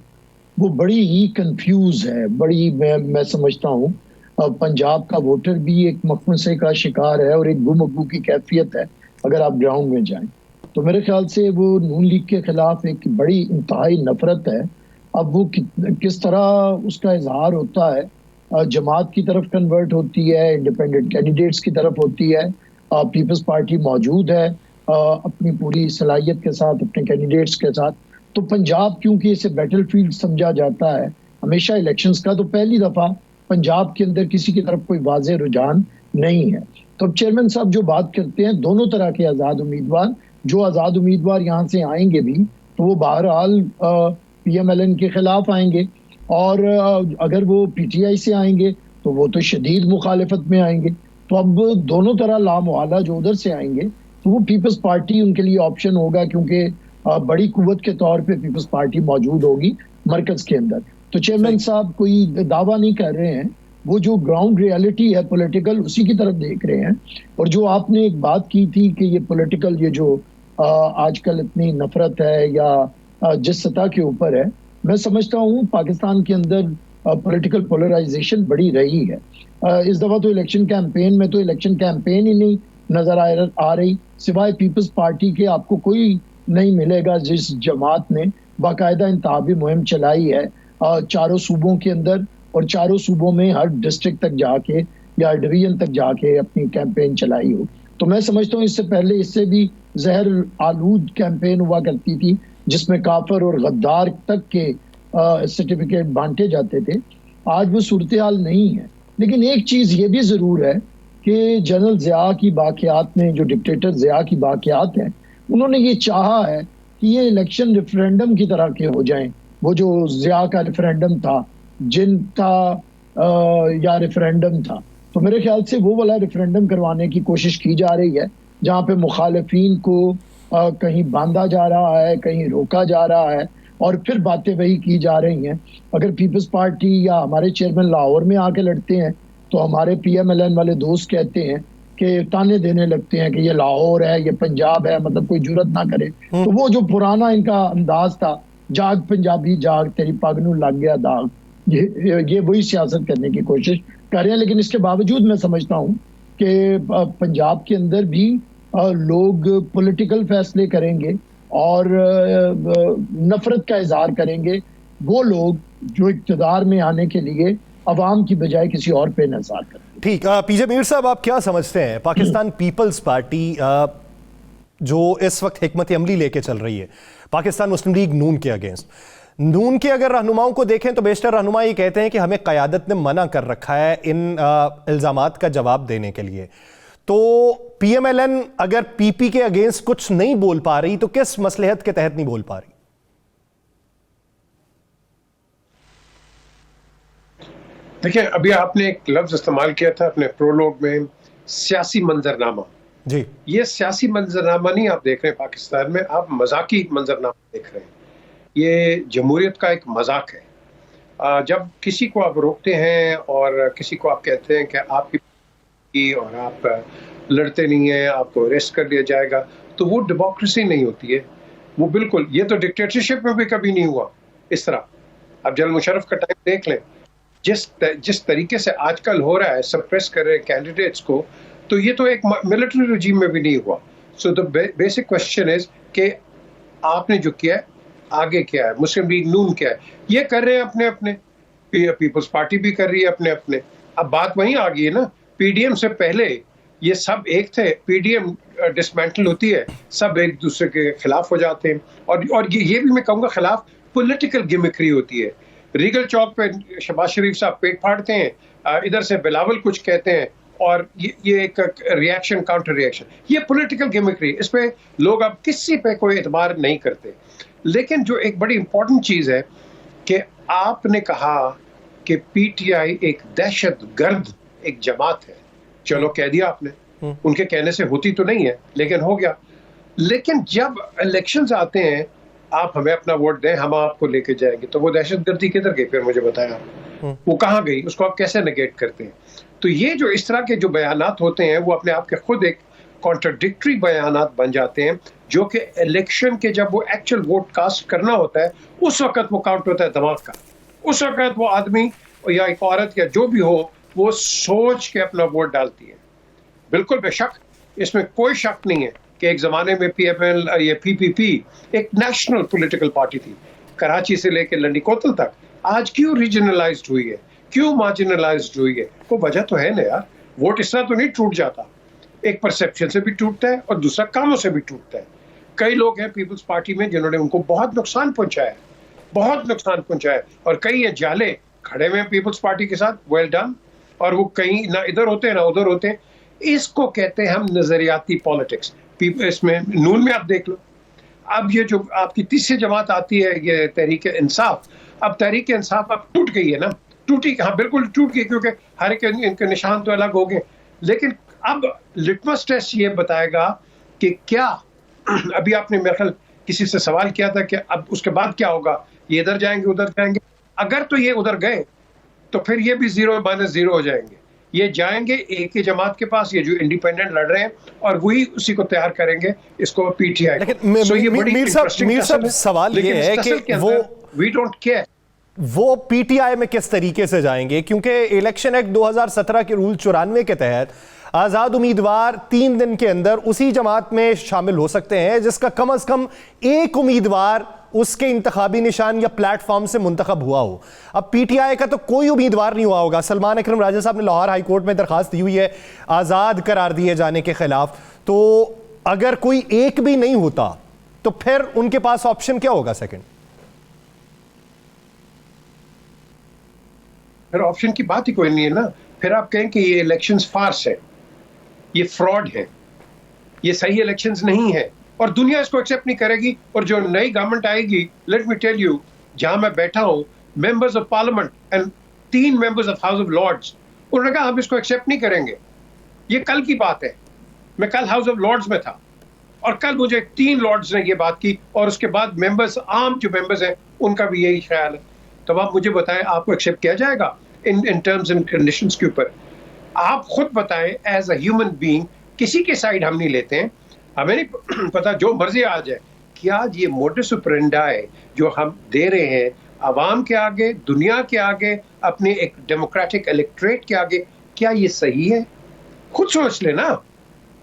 वो बड़ी ही कंफ्यूज है। बड़ी मैं समझता हूँ पंजाब का वोटर भी एक मखमसे का शिकार है और एक गुमगू की कैफियत है अगर आप ग्राउंड में जाएं। तो मेरे ख्याल से वो नून लीग के खिलाफ एक बड़ी इंतहाई नफरत है। अब वो किस तरह उसका इजहार होता है, जमात की तरफ कन्वर्ट होती है, इंडिपेंडेंट कैंडिडेट्स की तरफ होती है, पीपल्स पार्टी मौजूद है अपनी पूरी सलाहियत के साथ, अपने कैंडिडेट्स के साथ। तो पंजाब क्योंकि इसे बैटलफील्ड समझा जाता है हमेशा इलेक्शंस का, तो पहली दफ़ा पंजाब के अंदर किसी की तरफ कोई वाज़ेह रुझान नहीं है। तो अब चेयरमैन साहब जो बात करते हैं, दोनों तरह के आज़ाद उम्मीदवार, जो आज़ाद उम्मीदवार यहाँ से आएंगे भी तो वो बहरहाल पीएमएलएन के खिलाफ आएंगे, और अगर वो पीटीआई से आएंगे तो वो तो शदीद मुखालिफत में आएंगे। तो अब दोनों तरह लामवाला जो उधर से आएंगे तो वो पीपल्स पार्टी उनके लिए ऑप्शन होगा, क्योंकि बड़ी कुव्वत के तौर पे पीपल्स पार्टी मौजूद होगी मरकज के अंदर। तो चेयरमैन साहब कोई दावा नहीं कर रहे हैं, वो जो ग्राउंड रियलिटी है पॉलिटिकल उसी की तरफ देख रहे हैं। और जो आपने एक बात की थी कि ये पॉलिटिकल, ये जो आजकल इतनी नफरत है या जिस सतह के ऊपर है, मैं समझता हूँ पाकिस्तान के अंदर पॉलिटिकल पोलराइजेशन बड़ी रही है। इस दफ़ा तो इलेक्शन कैंपेन में तो इलेक्शन कैंपेन ही नहीं नज़र आ रही, सिवाय पीपल्स पार्टी के आपको कोई नहीं मिलेगा जिस जमात ने बाकायदा इंतखाबी मुहिम चलाई है चारों सूबों के अंदर, और चारों सूबों में हर डिस्ट्रिक्ट तक जाके या डिवीजन तक जाके अपनी कैंपेन चलाई हो। तो मैं समझता हूँ इससे पहले इससे भी जहर आलूद कैंपेन हुआ करती थी जिसमें काफर और गद्दार तक के सर्टिफिकेट बांटे जाते थे। आज वो सूरत हाल नहीं है। लेकिन एक चीज ये भी जरूर है कि जनरल ज़िया की बाक़ियात में, जो डिक्टेटर ज़िया की बाक़ियात हैं, उन्होंने ये चाहा है कि ये इलेक्शन रेफरेंडम की तरह के हो जाएं। वो जो ज़िया का रेफरेंडम था, जिनका या रेफरेंडम था, तो मेरे ख्याल से वो वाला रेफरेंडम करवाने की कोशिश की जा रही है, जहाँ पे मुखालिफिन को कहीं बांधा जा रहा है, कहीं रोका जा रहा है, और फिर बातें वही की जा रही हैं। अगर पीपल्स पार्टी या हमारे चेयरमैन लाहौर में आके लड़ते हैं, तो हमारे PMLN वाले दोस्त कहते हैं कि ताने देने लगते हैं कि ये लाहौर है, ये पंजाब है, मतलब कोई जुर्रत ना करे। तो वो जो पुराना इनका अंदाज था, जाग पंजाबी जाग, तेरी पग नूं लग गया दाग, ये वही सियासत करने की कोशिश कर रहे हैं। लेकिन इसके बावजूद मैं समझता हूँ कि पंजाब के अंदर भी लोग पॉलिटिकल फैसले करेंगे और नफरत का इजहार करेंगे वो लोग जो इक़्तिदार में आने के लिए अवाम की बजाय किसी और पे नज़ार करते हैं। ठीक, पीजे मीर साहब, आप क्या समझते हैं पाकिस्तान पीपल्स पार्टी जो इस वक्त हिकमत अमली लेके चल रही है पाकिस्तान मुस्लिम लीग नून के अगेंस्ट, नून के अगर रहनुमाओं को देखें तो बेशतर रहनुमा ये कहते हैं कि हमें क़यादत ने मना कर रखा है इन इल्ज़ामात का जवाब देने के लिए। तो PMLN अगर PP के अगेंस्ट कुछ नहीं बोल पा रही तो किस मसलहत के तहत नहीं बोल पा रही? देखिए, अभी आपने एक लफ्ज इस्तेमाल किया था अपने प्रोलोग में, सियासी मंजरनामा। जी, ये सियासी मंजरनामा नहीं आप देख रहे हैं पाकिस्तान में, आप मजाकी मंजरनामा देख रहे हैं। ये जमहूरियत का एक मजाक है। जब किसी को आप रोकते हैं और किसी को आप कहते हैं कि आपकी और आप लड़ते नहीं हैं, आपको अरेस्ट कर लिया जाएगा, तो वो डेमोक्रेसी नहीं होती है। वो बिल्कुल, ये तो डिक्टेटरशिप में भी कभी नहीं हुआ इस तरह। अब जनरल मुशर्रफ का टाइम देख लें, जिस तरीके से आजकल हो रहा है, सप्रेस कर रहे हैं कैंडिडेट्स को, तो ये तो एक मिलिट्री रजीम में भी नहीं हुआ। So the basic question is कि आपने जो किया है आगे क्या है, मुस्लिम लीग नून क्या है, ये कर रहे हैं अपने अपने, पीपल्स पार्टी भी कर रही है अपने अपने। अब बात वहीं आ गई है ना, PDM से पहले ये सब एक थे, PDM डिसमेंटल होती है, सब एक दूसरे के खिलाफ हो जाते हैं, और ये भी मैं कहूँगा खिलाफ पॉलिटिकल गिमिक्री होती है। रीगल चौक पे शहबाज शरीफ साहब पेट फाड़ते हैं, इधर से बिलावल कुछ कहते हैं, और ये एक रिएक्शन काउंटर रिएक्शन, ये पॉलिटिकल गिमिक्री, इस पे लोग अब किसी पे कोई एतबार नहीं करते। लेकिन जो एक बड़ी इंपॉर्टेंट चीज है कि आपने कहा कि PTI एक दहशतगर्द एक जमात है, चलो कह दिया आपने, उनके कहने से होती तो नहीं है लेकिन हो गया। लेकिन जब इलेक्शंस आते हैं, आप हमें अपना वोट दें, हम आपको लेके जाएंगे, तो वो दहशतगर्दी किधर गई? फिर मुझे बताया, वो कहाँ गई? उसको आप कैसे नेगेट करते हैं? तो ये जो इस तरह के जो बयानात होते हैं, वो अपने आप के खुद एक कॉन्ट्राडिक्टरी बयानात बन जाते हैं, जो कि इलेक्शन के जब वो एक्चुअल वोट कास्ट करना होता है, उस वक्त वो काउंट होता है दिमाग का। उस वक्त वो आदमी या एक औरत या जो भी हो, वो सोच के अपना वोट डालती है। बिल्कुल बेशक, इसमें कोई शक नहीं है कि एक जमाने में PML या PPP एक नेशनल पॉलिटिकल पार्टी थी, कराची से लेकर लंडी कोतल तक। आज क्यों रीजनलाइज्ड हुई है, क्यों मार्जिनलाइज्ड हुई है? कोई वजह तो है ना यार। वोट इस तरह तो नहीं टूट जाता, एक परसेप्शन से भी टूटता है और दूसरा कामों से भी टूटता है। कई लोग हैं पीपल्स पार्टी में जिन्होंने उनको बहुत नुकसान पहुंचाया, बहुत नुकसान पहुंचाया, और कई ये जाले खड़े हुए पीपल्स पार्टी के साथ, वेल डन, और वो कहीं ना इधर होते हैं ना उधर होते हैं। इसको कहते हैं हम नजरियाती पॉलिटिक्स। इसमें नून में आप देख लो, अब ये जो आपकी तीसरी जमात आती है, ये तहरीक इंसाफ, अब तहरीक इंसाफ अब टूट गई है ना, टूटी, हाँ बिल्कुल टूट गई, क्योंकि हर एक इनके निशान तो अलग हो गए। लेकिन अब लिटमस टेस्ट ये बताएगा कि क्या अभी आपने मेरे ख्याल किसी से सवाल किया था कि अब उसके बाद क्या होगा, ये इधर जाएंगे उधर जाएंगे। अगर तो ये उधर गए तो फिर ये भी 0-0 हो जाएंगे। ये जाएंगे एक ही जमात के पास, ये जो इंडिपेंडेंट लड़ रहे हैं, और वही उसी को तैयार करेंगे, इसको PTI। लेकिन मीर साहब सवाल ये है कि वो वी डोंट केयर वो PTI में किस तरीके से जाएंगे, क्योंकि इलेक्शन एक्ट 2017 के रूल 94 के तहत आजाद उम्मीदवार 3 दिन के अंदर उसी जमात में शामिल हो सकते हैं जिसका कम से कम एक उम्मीदवार उसके इंतखाबी निशान या प्लेटफॉर्म से मुंतखब हुआ हो। अब PTI का तो कोई उम्मीदवार नहीं हुआ होगा। सलमान अकरम राजा साहब ने लाहौर हाई कोर्ट में दरखास्त दी हुई है आज़ाद करार दिए जाने के खिलाफ, तो अगर कोई एक भी नहीं होता तो फिर उनके पास ऑप्शन क्या होगा सेकंड? फिर ऑप्शन की बात ही कोई नहीं है ना। फिर आप कहें कि ये इलेक्शंस फार्स है, ये फ्रॉड है, ये सही इलेक्शंस नहीं है, और दुनिया इसको एक्सेप्ट नहीं करेगी। और जो नई गवर्नमेंट आएगी, लेट मी टेल यू, जहां मैं बैठा हूं, members of parliament and 3 members of House of Lords, उन्होंने कहा हम इसको एक्सेप्ट नहीं करेंगे। ये कल की बात है, मैं कल हाउस ऑफ लॉर्ड्स में था और कल मुझे 3 लॉर्ड्स ने ये बात की, और उसके बाद मेंबर्स, आम जो मेंबर्स हैं, उनका भी यही ख्याल है। तब आप मुझे बताएं, आपको एक्सेप्ट किया जाएगा इन टर्म्स एंड कंडीशंस के ऊपर? आप खुद बताएं, एज अ ह्यूमन बीइंग, किसी के साइड हम नहीं लेते हैं, हमें नहीं पता जो मर्जी आ जाए। क्या ये मोडस ऑपरेंडी जो हम दे रहे हैं आवाम के आगे, दुनिया के आगे, अपने एक डेमोक्रेटिक इलेक्ट्रेट के आगे, क्या ये सही है? खुद सोच लेना।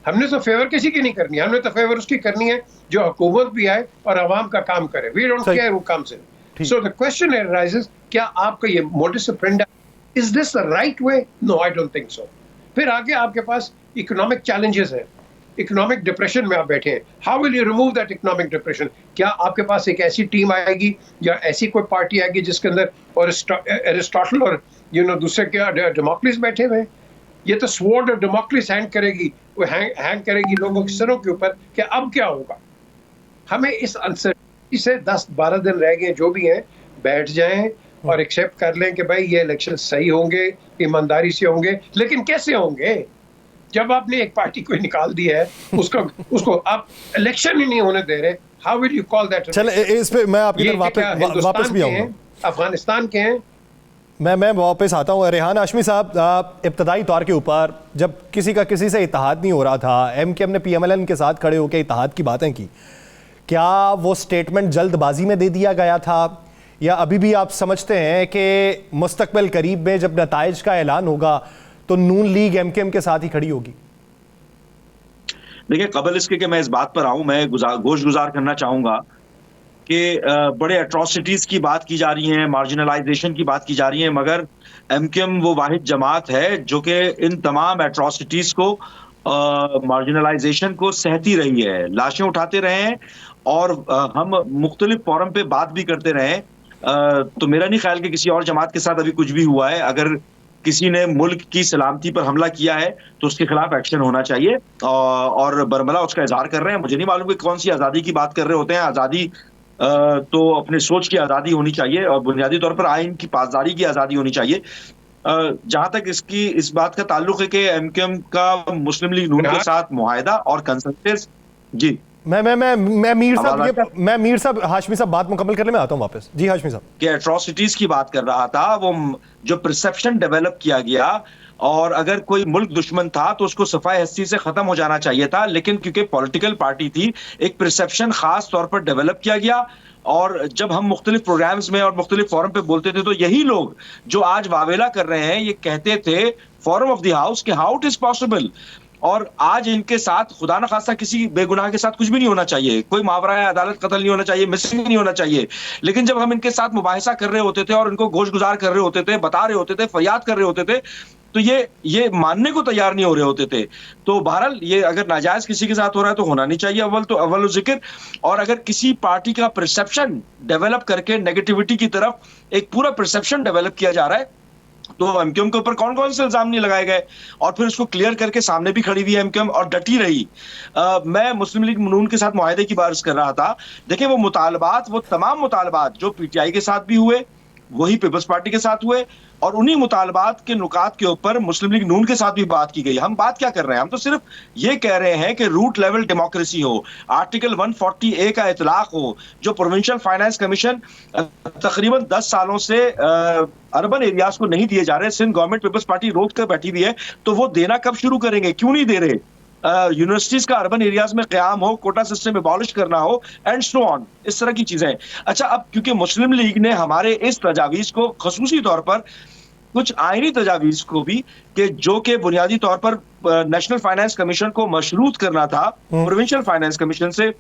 हमने तो फेवर किसी की नहीं करनी, हमने तो फेवर उसकी करनी है जो हुकूमत भी आए और आवाम का काम करे। We don't care who comes in. So the question arises, क्या आपका ये modus operandi, is this the right way? No, I don't think so. फिर आगे आपके पास इकोनॉमिक चैलेंजेस है, इकोनॉमिक डिप्रेशन में आप बैठे हैं। How will you remove that economic depression? क्या आपके पास एक ऐसी टीम आएगी या ऐसी कोई पार्टी आएगी जिसके अंदर और एरिस्टोटल और दूसरे क्या डेमोक्रेट्स बैठे हुए हैं? ये तो स्वॉर्ड और डेमोक्रेट्स हैंग करेगी, वो हैंग करेगी लोगों के सरों के ऊपर कि अब क्या होगा। हमें इस अनसर्टेनिटी से 10-12 दिन रह गए, जो भी हैं, बैठ जाएं और एक्सेप्ट कर लें कि भाई ये इलेक्शन सही होंगे, ईमानदारी से होंगे। लेकिन कैसे होंगे जब आपने एक पार्टी को निकाल दिया है, उसको आप इलेक्शन ही नहीं होने दे रहे? How will you call that? चल, इस पे मैं आपकी तरफ वापस भी आऊंगा। अफगानिस्तान के हैं। मैं वापस आता हूँ। रेहान हाशमी साहब, इब्तदाई तौर के ऊपर जब किसी का किसी से इत्तेहाद नहीं हो रहा था, MKM ने PMLN के साथ खड़े होकर इत्तेहाद की बातें की, क्या वो स्टेटमेंट जल्दबाजी में दे दिया गया था, या अभी भी आप समझते हैं कि मुस्तकबिल करीब में जब नताइज का ऐलान होगा तो नून लीग MKM के साथ ही खड़ी होगी? देखिए, कबल इसके कि मैं इस बात पर आऊं, मैं गोश गुजार करना चाहूंगा कि बड़े एट्रोसिटीज की बात की जा रही है, मार्जिनलाइजेशन की बात की जा रही है, मगर MKM वो वाहिद जमात है जो कि इन तमाम एट्रोसिटीज को, मार्जिनलाइजेशन को सहती रही है, लाशें उठाते रहे हैं, और हम मुख्तलिफ फोरम पे बात भी करते रहे हैं। तो मेरा नहीं ख्याल कि किसी और जमात के साथ अभी कुछ भी हुआ है। अगर किसी ने मुल्क की सलामती पर हमला किया है तो उसके खिलाफ एक्शन होना चाहिए, और बरमला उसका इजहार कर रहे हैं। मुझे नहीं मालूम कि कौन सी आज़ादी की बात कर रहे होते हैं। आज़ादी तो अपने सोच की आज़ादी होनी चाहिए, और बुनियादी तौर पर आइन की पासदारी की आज़ादी होनी चाहिए। जहां तक इस बात का ताल्लुक है कि MKM का मुस्लिम लीग नून के साथ मुआहिदा और कंसेंसस। जी, मैं मीर साहब हाशमी साहब बात मुकम्मल करने में आता हूं वापस। जी हाशमी साहब, कि एट्रोसिटीज की बात कर रहा था, वो जो परसेप्शन डेवलप किया गया, और अगर कोई मुल्क दुश्मन था तो उसको सफाई हस्ती से खत्म हो जाना चाहिए था, लेकिन क्योंकि पॉलिटिकल पार्टी थी, एक परसेप्शन खास तौर पर डेवलप किया गया। और जब हम मुख्तलिफ प्रोग्राम्स में और मुख्तलिफ फोरम पे बोलते थे, तो यही लोग जो आज वावेला कर रहे हैं, ये कहते थे फोरम ऑफ द हाउस कि हाउ इट इज पॉसिबल। और आज इनके साथ खुदा न खास्ता किसी बेगुनाह के साथ कुछ भी नहीं होना चाहिए, कोई मावरा अदालत कत्ल नहीं होना चाहिए, मिसिंग नहीं होना चाहिए। लेकिन जब हम इनके साथ मुबाहिसा कर रहे होते थे और इनको गोश गुजार कर रहे होते थे, बता रहे होते थे, फरियाद कर रहे होते थे, तो ये मानने को तैयार नहीं हो रहे होते थे। तो बहरहाल ये अगर नाजायज किसी के साथ हो रहा है तो होना नहीं चाहिए, अव्वल जिक्र। और अगर किसी पार्टी का परसेप्शन डेवलप करके नेगेटिविटी की तरफ एक पूरा परसेप्शन डेवलप किया जा रहा है, तो MKM के ऊपर कौन कौन से इल्जाम नहीं लगाए गए, और फिर उसको क्लियर करके सामने भी खड़ी हुई है MKM और डटी रही। मैं मुस्लिम लीग नून के साथ मुआहिदे की बात कर रहा था। देखिए, वो तमाम मुतालबात जो PTI के साथ भी हुए, वही पीपल्स पार्टी के साथ हुए, और उन्हीं मुतालबात के नुकात के ऊपर मुस्लिम लीग नून के साथ भी बात की गई। हम बात क्या कर रहे हैं? हम तो सिर्फ ये कह रहे हैं कि रूट लेवल डेमोक्रेसी हो, आर्टिकल 140A का इतलाक हो, जो प्रोविंशियल फाइनेंस कमीशन तकरीबन 10 सालों से अर्बन एरियाज को नहीं दिए जा रहे। सिंध गवर्नमेंट पीपल्स पार्टी रोक कर बैठी हुई है, तो वो देना कब शुरू करेंगे? क्यों नहीं दे रहे? यूनिवर्सिटीज का अर्बन एरियाज में क़याम हो, कोटा सिस्टम एबॉलिश करना हो, एंड सो ऑन, इस तरह की चीजें। अच्छा, अब क्योंकि मुस्लिम लीग ने हमारे इस तजावीज को, खसूसी तौर पर कुछ आईनी तजावीज को भी, कि जो कि बुनियादी तौर पर नेशनल फाइनेंस कमीशन को मशरूत करना था प्रोविंशियल फाइनेंस कमीशन से,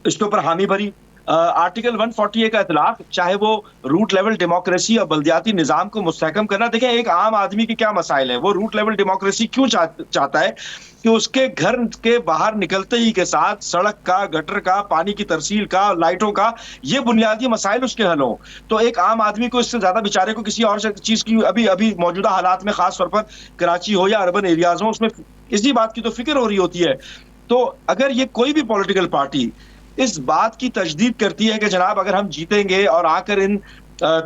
इसके ऊपर हामी भरी। आर्टिकल 140A का इतलाक, चाहे वो रूट लेवल डेमोक्रेसी और बल्दियाती निजाम को मुस्तहकम करना। देखें, एक आम आदमी के क्या मसाइल हैं, वो रूट लेवल डेमोक्रेसी क्यों चाहता है कि उसके घर के बाहर निकलते ही के साथ सड़क का, गटर का, पानी की तरसील का, लाइटों का, ये बुनियादी मसाइल उसके हल हों। तो एक आम आदमी को इससे ज्यादा बेचारे को किसी और चीज की अभी मौजूदा हालात में, खास तौर पर कराची हो या अर्बन एरियाज हो, उसमें इसी बात की तो फिक्र हो रही होती है। तो अगर ये कोई भी पॉलिटिकल पार्टी इस बात की तजदीद करती है कि जनाब अगर हम जीतेंगे और आकर इन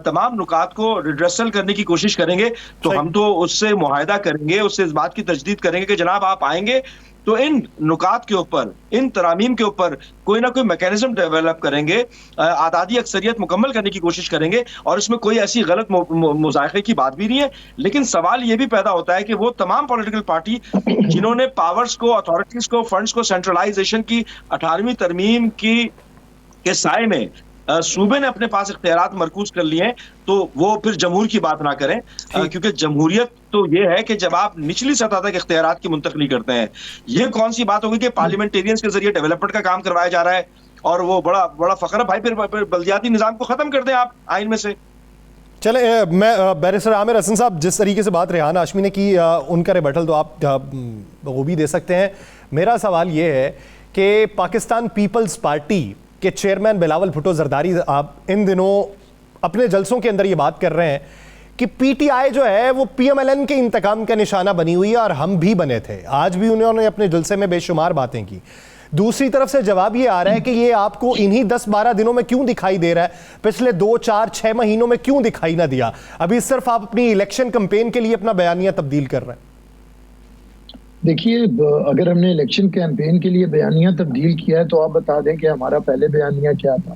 तमाम नुकात को रिड्रेसल करने की कोशिश करेंगे, तो हम तो उससे मुआहदा करेंगे, उससे इस बात की तजदीद करेंगे कि जनाब आप आएंगे तो इन नुकात के ऊपर, इन तरामीम के ऊपर कोई ना कोई मैकेनिज्म डेवलप करेंगे, आदादी अक्सरियत मुकम्मल करने की कोशिश करेंगे, और इसमें कोई ऐसी गलत मुज़ायक़े की बात भी नहीं है। लेकिन सवाल ये भी पैदा होता है कि वो तमाम पॉलिटिकल पार्टी जिन्होंने पावर्स को, अथॉरिटीज को, फंड्स को सेंट्रलाइजेशन की 18वीं तरमीम के साए में सूबे ने अपने पास इख्तियारात मरकूज कर लिए हैं, तो वो फिर जमहूर की बात ना करें, क्योंकि जमहूरियत तो ये है कि जब आप निचली सतह तक इख्तियारात की मुंतकली करते हैं। ये कौन सी बात होगी कि पार्लियामेंटेरियंस के जरिए डेवलपमेंट का काम करवाया जा रहा है, और वो बड़ा फख्र है भाई, फिर बल्दियाती निजाम को खत्म कर दें आप आइन में से। चले, मैं बैरिस्टर आमिर हसन साहब, जिस तरीके से बात रेहाना हाशमी ने की, उनका रिबटल तो आप वो भी दे सकते हैं। मेरा सवाल ये है कि पाकिस्तान पीपल्स पार्टी के चेयरमैन बिलावल भुट्टो जरदारी आप इन दिनों अपने जलसों के अंदर ये बात कर रहे हैं कि पीटीआई जो है वो पीएमएलएन के इंतकाम का निशाना बनी हुई है, और हम भी बने थे। आज भी उन्होंने अपने जलसे में बेशुमार बातें की। दूसरी तरफ से जवाब ये आ रहा है कि ये आपको इन्हीं 10-12 दिनों में क्यों दिखाई दे रहा है, पिछले 2, 4, 6 महीनों में क्यों दिखाई ना दिया? अभी सिर्फ आप अपनी इलेक्शन कैंपेन के लिए अपना बयानिया तब्दील कर रहे हैं। देखिए, अगर हमने इलेक्शन कैंपेन के लिए बयानिया तब्दील किया है, तो आप बता दें कि हमारा पहले बयानिया क्या था।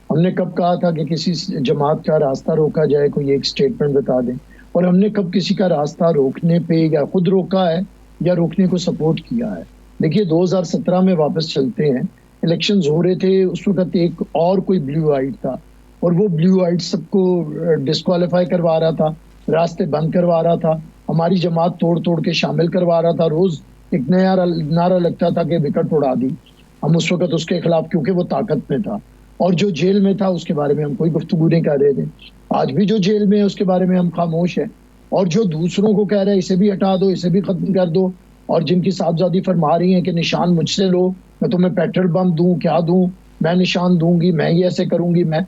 हमने कब कहा था कि किसी जमात का रास्ता रोका जाए, कोई एक स्टेटमेंट बता दें। और हमने कब किसी का रास्ता रोकने पे या खुद रोका है या रोकने को सपोर्ट किया है। देखिए, 2017 में वापस चलते हैं, इलेक्शंस हो रहे थे, उस वक्त एक और कोई ब्लू आइट था, और वो ब्लू आइट सबको डिस्क्वालीफाई करवा रहा था, रास्ते बंद करवा रहा था, हमारी जमात तोड़ तोड़ के शामिल करवा रहा था। रोज एक नया नारा लगता था कि विकेट उड़ा दी। हम उस वक्त उसके खिलाफ, क्योंकि वो ताकत में था, और जो जेल में था उसके बारे में हम कोई गुफ्तगू नहीं कर रहे थे। आज भी जो जेल में है उसके बारे में हम खामोश हैं, और जो दूसरों को कह रहे हैं इसे भी हटा दो, इसे भी खत्म कर दो, और जिनकी साहबजादी फरमा रही है कि निशान मुझसे लो, मैं तुम्हें पेट्रोल बम दूं, क्या दूं, मैं निशान दूंगी, मैं ये ऐसे करूंगी, मैं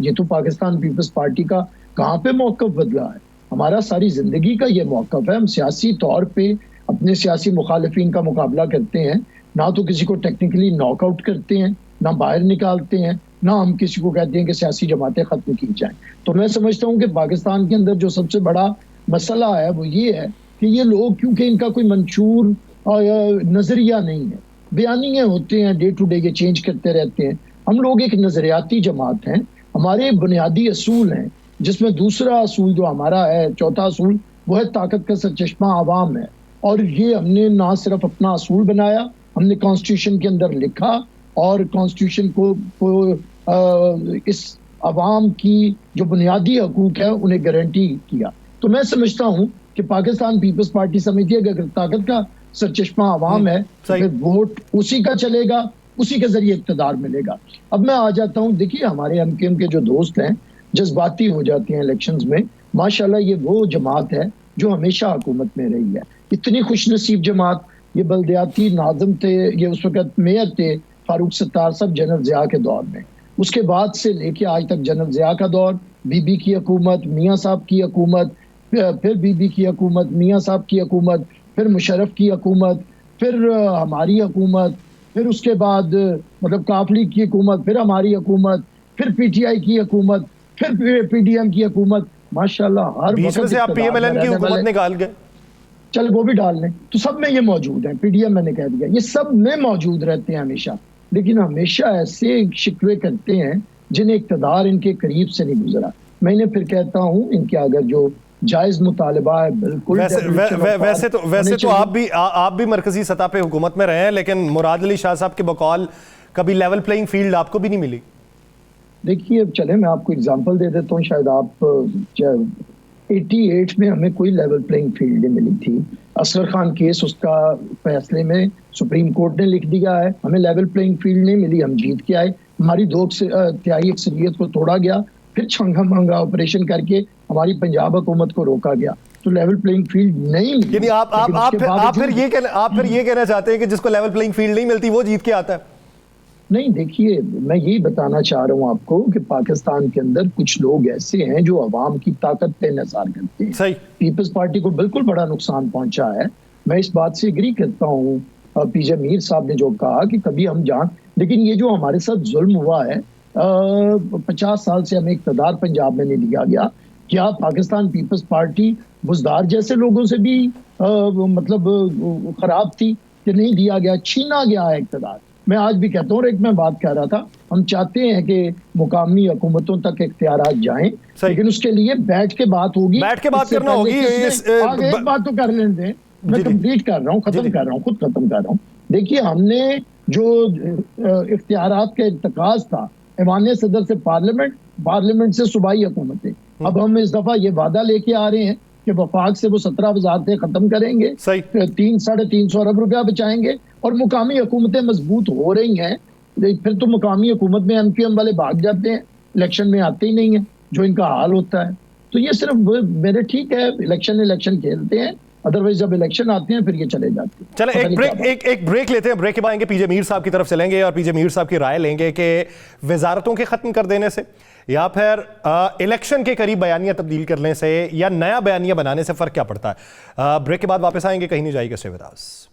ये तो पाकिस्तान पीपल्स पार्टी का कहाँ पे मौक़िफ़ बदला है? हमारा सारी जिंदगी का ये मौक़िफ़ है। हम सियासी तौर पे अपने सियासी मुखालिफिन का मुकाबला करते हैं, ना तो किसी को टेक्निकली नॉकआउट करते हैं, ना बाहर निकालते हैं, ना हम किसी को कहते हैं कि सियासी जमातें खत्म की जाएं। तो मैं समझता हूँ कि पाकिस्तान के अंदर जो सबसे बड़ा मसला है वो ये है कि ये लोग, क्योंकि इनका कोई मंशूर नजरिया नहीं है, बयानिए होते हैं, डे टू डे ये चेंज करते रहते हैं। हम लोग एक नजरियाती जमात हैं, हमारे बुनियादी असूल हैं, जिसमें दूसरा असूल जो हमारा है, चौथा असूल, वो है ताकत का सरचश्मा आवाम है। और ये हमने ना सिर्फ अपना असूल बनाया, हमने कॉन्स्टिट्यूशन के अंदर लिखा, और कॉन्स्टिट्यूशन को इस आवाम की जो बुनियादी हकूक है उन्हें गारंटी किया। तो मैं समझता हूँ कि पाकिस्तान पीपल्स पार्टी समझती है कि अगर ताकत का सरचश्मा आवाम है तो फिर वोट उसी का चलेगा, उसी के जरिए इक़्तिदार मिलेगा। अब मैं आ जाता हूँ, देखिए हमारे एमकेएम के जो दोस्त हैं जज्बाती हो जाती हैं इलेक्शंस में। माशाल्लाह ये वो जमात है जो हमेशा हुकूमत में रही है, इतनी खुशनसीब जमात। ये बल्दियाती नाज़िम थे, ये उस वक्त मेयर थे फारूक सत्तार साहब जनरल ज़िया के दौर में, उसके बाद से लेके आज तक जनरल ज़िया का दौर, बीबी की हुकूमत, मियाँ साहब की हुकूमत, फिर बीबी की हुकूमत, मियाँ साहब की हुकूमत, फिर मुशर्रफ की हुकूमत, फिर हमारी हुकूमत, फिर उसके बाद मतलब काफली की हुकूमत, फिर हमारी हुकूमत, फिर पीटीआई की हुकूमत, फिर पीडीएम की हुकूमत। माशाल्लाह हर बीच में से आप पीएमएलएन की हुकूमत निकाल गए, चल वो भी डाल लें, तो सब में ये मौजूद है। पीडीएम मैंने कह दिया, ये सब में मौजूद रहते हैं हमेशा, लेकिन हमेशा ऐसे शिकवे करते हैं जिन्हें इक़्तिदार इनके करीब से नहीं गुजरा। मैं इन्हें फिर कहता हूँ, इनके अगर जो जायज मुतालबा है बिल्कुल वैसे तो आप भी मरकजी सतह पे हुकूमत में रहे हैं, लेकिन मुराद अली शाह साहब के बकौल कभी लेवल प्लेइंग फील्ड आपको भी नहीं मिली। देखिए, अब चले मैं आपको एग्जांपल दे देता हूँ, शायद आप 88 में हमें कोई लेवल प्लेइंग फील्ड नहीं मिली थी। असगर खान केस, उसका फैसले में सुप्रीम कोर्ट ने लिख दिया है, हमें लेवल प्लेइंग फील्ड नहीं मिली, हम जीत के आए, हमारी 2/3 अक्सरियत को तोड़ा गया, फिर छंगा मंगा ऑपरेशन करके हमारी पंजाब हुकूमत को रोका गया, तो लेवल प्लेइंग फील्ड नहीं मिली। यानी आप फिर ये कहना चाहते हैं कि जिसको लेवल प्लेइंग फील्ड नहीं मिलती वो जीत के आता है? नहीं, देखिए, मैं यही बताना चाह रहा हूँ आपको कि पाकिस्तान के अंदर कुछ लोग ऐसे हैं जो अवाम की ताकत पे इंहिसार करते हैं। सही। पीपल्स पार्टी को बिल्कुल बड़ा नुकसान पहुंचा है, मैं इस बात से एग्री करता हूँ पीजे मीर साहब ने जो कहा कि कभी हम लेकिन ये जो हमारे साथ जुल्म हुआ है, 50 साल से हमें इक़्तिदार पंजाब में नहीं दिया गया। क्या पाकिस्तान पीपल्स पार्टी बुज़दार जैसे लोगों से भी मतलब खराब थी कि नहीं दिया गया, छीना गया है इक़्तिदार? मैं आज भी कहता हूँ, और एक मैं बात कह रहा था, हम चाहते हैं कि मुकामी हुकूमतों तक इख्तियारात जाएं, लेकिन उसके लिए बैठ के बात होगी, बैठ के बात करना होगी। आगे एक बात तो कर लेने दें, मैं कंप्लीट कर रहा हूँ, खुद खत्म कर रहा हूँ। देखिए, हमने जो इख्तियारात का इर्तिकाज़ था ऐवान सदर से पार्लियामेंट से सूबाई हुकूमतें, अब हम इस दफा ये वादा लेके आ रहे हैं कि वफाक से वो 17 वजारतें खत्म करेंगे, 300-350 अरब रुपया बचाएंगे, और मुकामी हुकूमतें मजबूत हो रही हैं। फिर तो मुकामी हुकूमत में MQM वाले भाग जाते हैं, इलेक्शन में आते ही नहीं है, जो इनका हाल होता है। तो ये सिर्फ मेरे ठीक है, इलेक्शन खेलते हैं, अदरवाइज जब इलेक्शन आते हैं फिर ये चले जाते हैं। चले एक ब्रेक लेते हैं, ब्रेक के बाद आएंगे पीजे मीर साहब की तरफ चलेंगे और पीजे मीर साहब की राय लेंगे कि वजारतों के खत्म कर देने से या फिर इलेक्शन के करीब बयानियां तब्दील करने से या नया बयानिया बनाने से फर्क क्या पड़ता है। ब्रेक के बाद वापस आएंगे, कहीं नहीं जाइएगा, स्टे विद अस।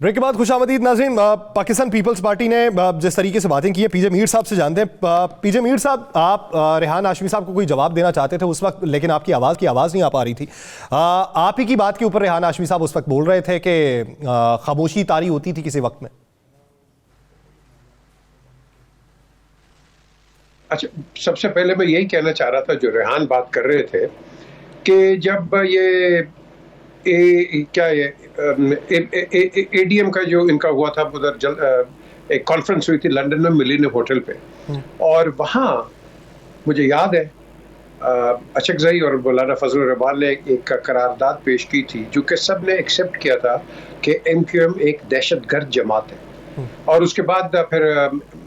ब्रेक के बाद खुशामदीद नाज़रीन। पाकिस्तान पीपल्स पार्टी ने जिस तरीके से बातें की है, पीजे मीर साहब से जानते हैं। पीजे मीर साहब, आप रेहान हाशमी साहब को कोई जवाब देना चाहते थे उस वक्त, लेकिन आपकी आवाज़ नहीं आ पा रही थी। आप ही की बात के ऊपर रेहान हाशमी साहब उस वक्त बोल रहे थे कि खामोशी तारी होती थी किसी वक्त में। अच्छा, सबसे पहले मैं यही कहना चाह रहा था, जो रेहान बात कर रहे थे कि जब ये एडीएम का जो इनका हुआ था उधर, एक कॉन्फ्रेंस हुई थी लंदन में मिलीनियम होटल पे, और वहाँ मुझे याद है अशकज़ई और मौलाना फजल रहमान ने एक करारदाद पेश की थी, जो कि सब ने एक्सेप्ट किया था कि MQM एक दहशतगर्द जमात है। और उसके बाद फिर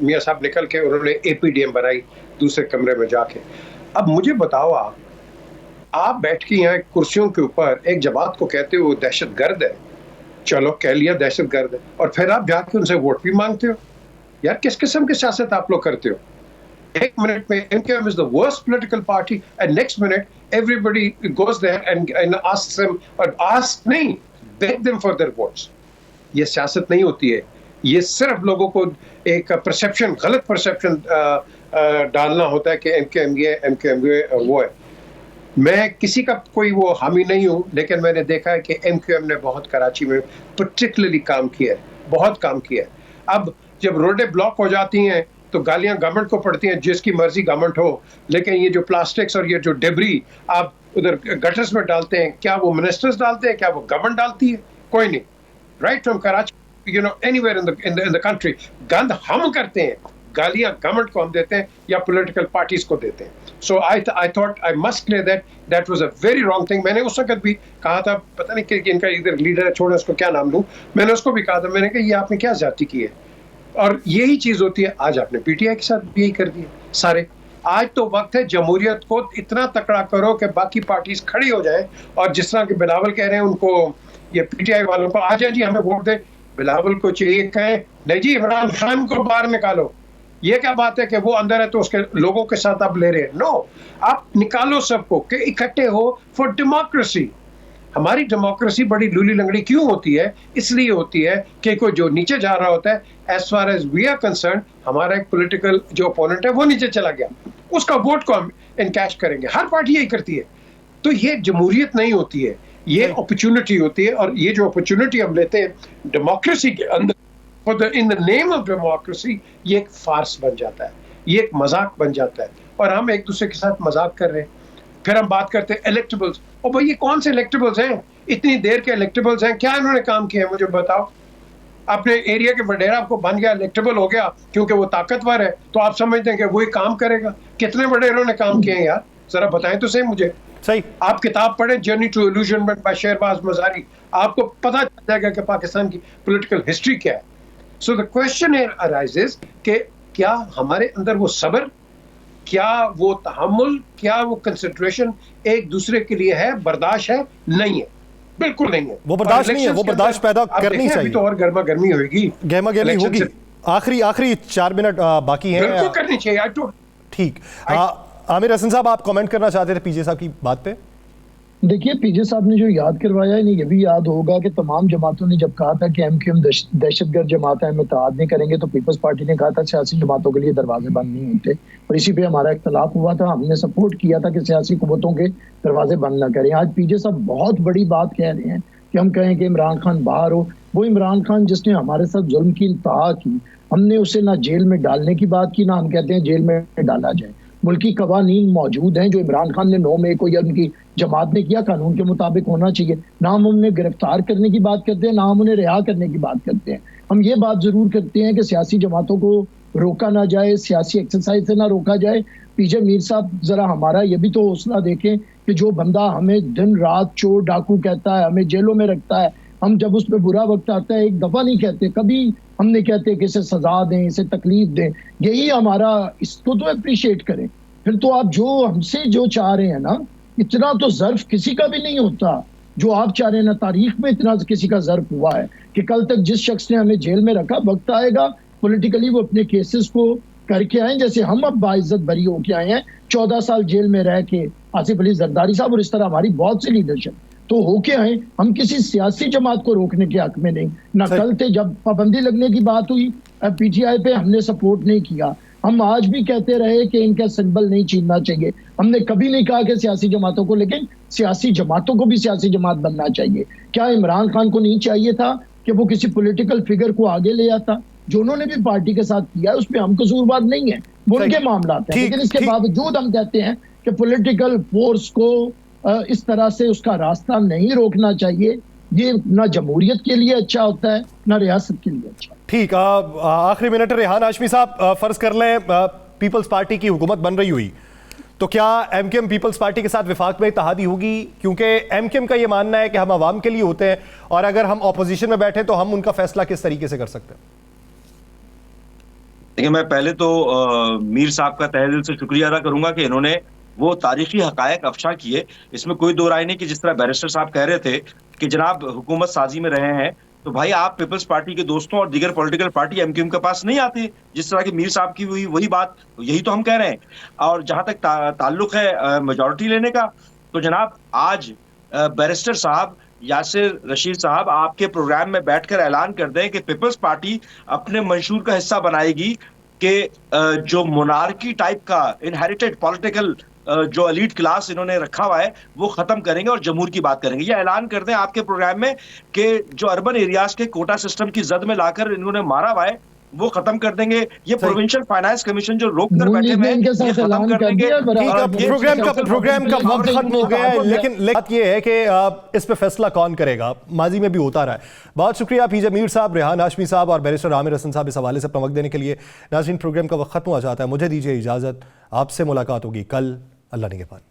मियाँ साहब निकल के उन्होंने APDM बनाई दूसरे कमरे में जाके। अब मुझे बताओ, आप बैठ के यहाँ कुर्सियों के ऊपर एक जमात को कहते हो दहशतगर्द है, चलो कह लिया दहशतगर्द है, और फिर आप जाके उनसे वोट भी मांगते हो। यार, किस किस्म की सियासत आप लोग करते हो? एक मिनट में MQM is the worst political party and next minute everybody goes there and asks them, और ask नहीं, beg them for their votes। ये सियासत नहीं होती है, ये सिर्फ लोगों को एक परसेप्शन, गलत परसेप्शन डालना होता है कि MQM ये MQM वो है। मैं किसी का कोई वो हामी नहीं हूँ, लेकिन मैंने देखा है कि MQM ने बहुत कराची में पर्टिकुलरली काम किया है, बहुत काम किया है। अब जब रोडें ब्लॉक हो जाती हैं तो गालियां गवर्नमेंट को पड़ती हैं, जिसकी मर्जी गवर्नमेंट हो, लेकिन ये जो प्लास्टिक्स और ये जो डेब्री आप उधर गटर्स में डालते हैं, क्या वो मिनिस्टर्स डालते हैं, क्या वो गवर्नमेंट डालती है? कोई नहीं। Right from Karachi, anywhere in the country, गंद हम करते हैं, गालियां गवर्नमेंट को हम देते हैं या पॉलिटिकल पार्टीज को देते हैं। So I thought I must clear that was a very wrong thing. मैंने उस वक्त भी कहा था, पता नहीं कि इनका इधर लीडर है, छोड़े उसको क्या नाम लूं, मैंने उसको भी कहा था, मैंने कहा ये आपने क्या ज्यादती की है, और यही चीज होती है। आज आपने PTI के साथ भी यही कर दिया सारे। आज तो वक्त है जमहूरियत को इतना तकड़ा करो कि बाकी पार्टीज खड़ी हो जाए, और जिस तरह के बिलावल कह रहे हैं उनको, ये PTI वालों को, आ जाए जी हमें वोट दे, बिलावल को चाहिए कहें नहीं जी इमरान खान को बाहर निकालो। ये क्या बात है कि वो अंदर है तो उसके लोगों के साथ आप ले रहे हैं? नो, आप निकालो सबको कि इकट्ठे हो फॉर डेमोक्रेसी। हमारी डेमोक्रेसी बड़ी लूली लंगड़ी क्यों होती है? इसलिए होती है कि कोई जो नीचे जा रहा होता है, as far as we are concerned, हमारा एक पॉलिटिकल जो ओपोनेंट है वो नीचे चला गया, उसका वोट को हम इनकैश करेंगे। हर पार्टी यही करती है। तो ये जमहूरियत नहीं होती है, ये अपॉर्चुनिटी होती है, और ये जो अपॉर्चुनिटी हम लेते हैं डेमोक्रेसी के अंदर, in the name of democracy, ये एक फार्स बन जाता है। ये एक मजाक बन जाता है और हम एक दूसरे के साथ मजाक कर रहे हैं। फिर हम बात करते हैं इलेक्टेबल्स, और भाई ये कौन से इलेक्टेबल्स हैं? इतनी देर के इलेक्टेबल्स हैं, क्या इन्होंने काम किया है मुझे बताओ। अपने एरिया के वडेरा आपको बन गया, इलेक्टेबल हो गया क्योंकि वो ताकतवर है, तो आप समझते हैं कि वही काम करेगा। कितने वडेरों ने काम किए हैं यार, जरा बताएं तो सही मुझे। सही, आप किताब पढ़ें journey to illusionment by Shahbaz Mazari, आपको पता चल जाएगा कि पाकिस्तान की पॉलिटिकल हिस्ट्री क्या है। सो द क्वेश्चन अराइजेस कि क्या हमारे अंदर वो सब्र, क्या वो तहम्मुल, क्या वो कंसिडरेशन एक दूसरे के लिए है, बर्दाश्त है? नहीं है, बिल्कुल नहीं है। वो बर्दाश्त नहीं है, वो बर्दाश्त पैदा करनी चाहिए। अभी तो और गर्मा गर्मी होगी, गर्मा गर्मी होगी। आखिरी 4 मिनट बाकी हैं, बिल्कुल करनी चाहिए। ठीक, आमिर हसन साहब आप कमेंट करना चाहते थे पीजे साहब की बात पे? देखिए, पीजे साहब ने जो याद करवाया है, ये भी याद होगा कि तमाम जमातों ने जब कहा था कि एमक्यूएम दहशतगर्द जमात है, हम इत्तेहाद नहीं करेंगे, तो पीपल्स पार्टी ने कहा था सियासी जमातों के लिए दरवाजे बंद नहीं होते, और इसी पे हमारा इख्तलाफ हुआ था। हमने सपोर्ट किया था कि सियासी कुव्वतों के दरवाजे बंद ना करें। आज पीजे साहब बहुत बड़ी बात कह रहे हैं कि हम कहें कि इमरान खान बाहर हो। वो इमरान खान जिसने हमारे साथ जुल्म की इंतहा की, हमने उसे ना जेल में डालने की बात की, ना हम कहते हैं जेल में डाला जाए। मुल्की कवानीन मौजूद हैं जो इमरान खान ने 9 मई को या उनकी जमात ने किया, कानून के मुताबिक होना चाहिए। ना हम उन्हें गिरफ्तार करने की बात करते हैं, ना हम उन्हें रिहा करने की बात करते हैं। हम ये बात जरूर करते हैं कि सियासी जमातों को रोका ना जाए, सियासी एक्सरसाइज से ना रोका जाए। पीजे मीर साहब जरा हमारा ये भी तो हौसला देखें कि जो बंदा हमें दिन रात चोर डाकू कहता है, हमें जेलों में रखता है, हम जब उस पर बुरा वक्त आता है एक दफा नहीं कहते, कभी हम नहीं कहते कि इसे सजा दें, इसे तकलीफ दें। यही हमारा, इसको तो अप्रिशिएट करें। फिर तो आप जो हमसे जो चाह रहे हैं ना, इतना तो ज़र्फ किसी का भी नहीं होता जो आप चाह रहे हैं ना। तारीख में इतना किसी का ज़र्फ हुआ है कि कल तक जिस शख्स ने हमें जेल में रखा, वक्त आएगा पॉलिटिकली वो अपने केसेस को करके आए, जैसे हम अब बाइज्जत बरी होके आए हैं 14 साल जेल में रह के, आसिफ अली जरदारी साहब, और इस तरह हमारी बहुत सी लीडरशिप तो होके आए। हम किसी सियासी जमात को रोकने के हक में नहीं। ना कल थे जब पाबंदी लगने की बात हुई पीटीआई पे, हमने सपोर्ट नहीं किया। हम आज भी कहते रहे कि इनका सिंबल नहीं छीनना चाहिए। हमने कभी नहीं कहा कि सियासी जमातों को, लेकिन सियासी जमातों को भी सियासी जमात बनना चाहिए। क्या इमरान खान को नहीं चाहिए था कि वो किसी पॉलिटिकल फिगर को आगे ले आता? जो उन्होंने भी पार्टी के साथ किया है उसमें हम कसूरवार नहीं है, वो उनके मामला है। लेकिन इसके बावजूद हम कहते हैं कि पॉलिटिकल फोर्स को इस तरह से उसका रास्ता नहीं रोकना चाहिए। ये ना जमहूरियत के लिए अच्छा होता है, ना रियासत के लिए अच्छा। ठीक, आखिरी मिनट रेहान हाशमी साहब, फर्ज कर लें पीपल्स पार्टी की हुकूमत बन रही हुई, तो क्या एमक्यूएम पीपल्स पार्टी के साथ विफाक में इत्तेहादी होगी? क्योंकि एमक्यूएम का ये मानना है कि हम आवाम के लिए होते हैं, और अगर हम ऑपोजिशन में बैठे तो हम उनका फैसला किस तरीके से कर सकते हैं? देखिए, मैं पहले तो मीर साहब का तहे दिल से शुक्रिया अदा करूंगा कि इन्होंने वो तारीखी हकायक अफशा किए। इसमें कोई दो राय नहीं कि जिस तरह बैरिस्टर साहब कह रहे थे कि जनाब हुकूमत साजी में रहे हैं, तो भाई आप पीपल्स पार्टी के दोस्तों और दीगर पॉलिटिकल पार्टी एमक्यूएम के पास नहीं आते। जिस तरह की मीर साहब की हुई वही बात, यही तो हम कह रहे हैं। और जहां तक ताल्लुक है मेजॉरिटी लेने का, तो जनाब आज बैरिस्टर साहब, यासिर रशीद साहब आपके प्रोग्राम में बैठकर ऐलान कर दें कि पीपल्स पार्टी अपने मंशूर का हिस्सा बनाएगी कि जो मोनार्की टाइप का इनहेरिटेड पॉलिटिकल जो एलीट क्लास इन्होंने रखा हुआ है वो खत्म करेंगे और जमहूर की बात करेंगे। ये ऐलान कर दें आपके प्रोग्राम में कि जो अर्बन एरियाज के कोटा सिस्टम की जद में लाकर इन्होंने मारा हुआ है वो खत्म कर देंगे। ये प्रोविंशियल फाइनेंस कमीशन जो रोक कर बैठे हुए हैं ये खत्म कर देंगे। प्रोग्राम का वक्त खत्म हो गया है, लेकिन बात ये है कि इस पे फैसला कौन करेगा, माजी में भी होता रहा है। बहुत शुक्रिया पीजे मीर साहब, रेहान हाशमी साहब और बैरिस्टर आमिर हसन साहब इस हवाले से अपना वक्त देने के लिए। नाज़रीन, प्रोग्राम का वक्त खत्म हो जाता है, मुझे दीजिए इजाजत। आपसे मुलाकात होगी कल, अल्लाह निगहबान।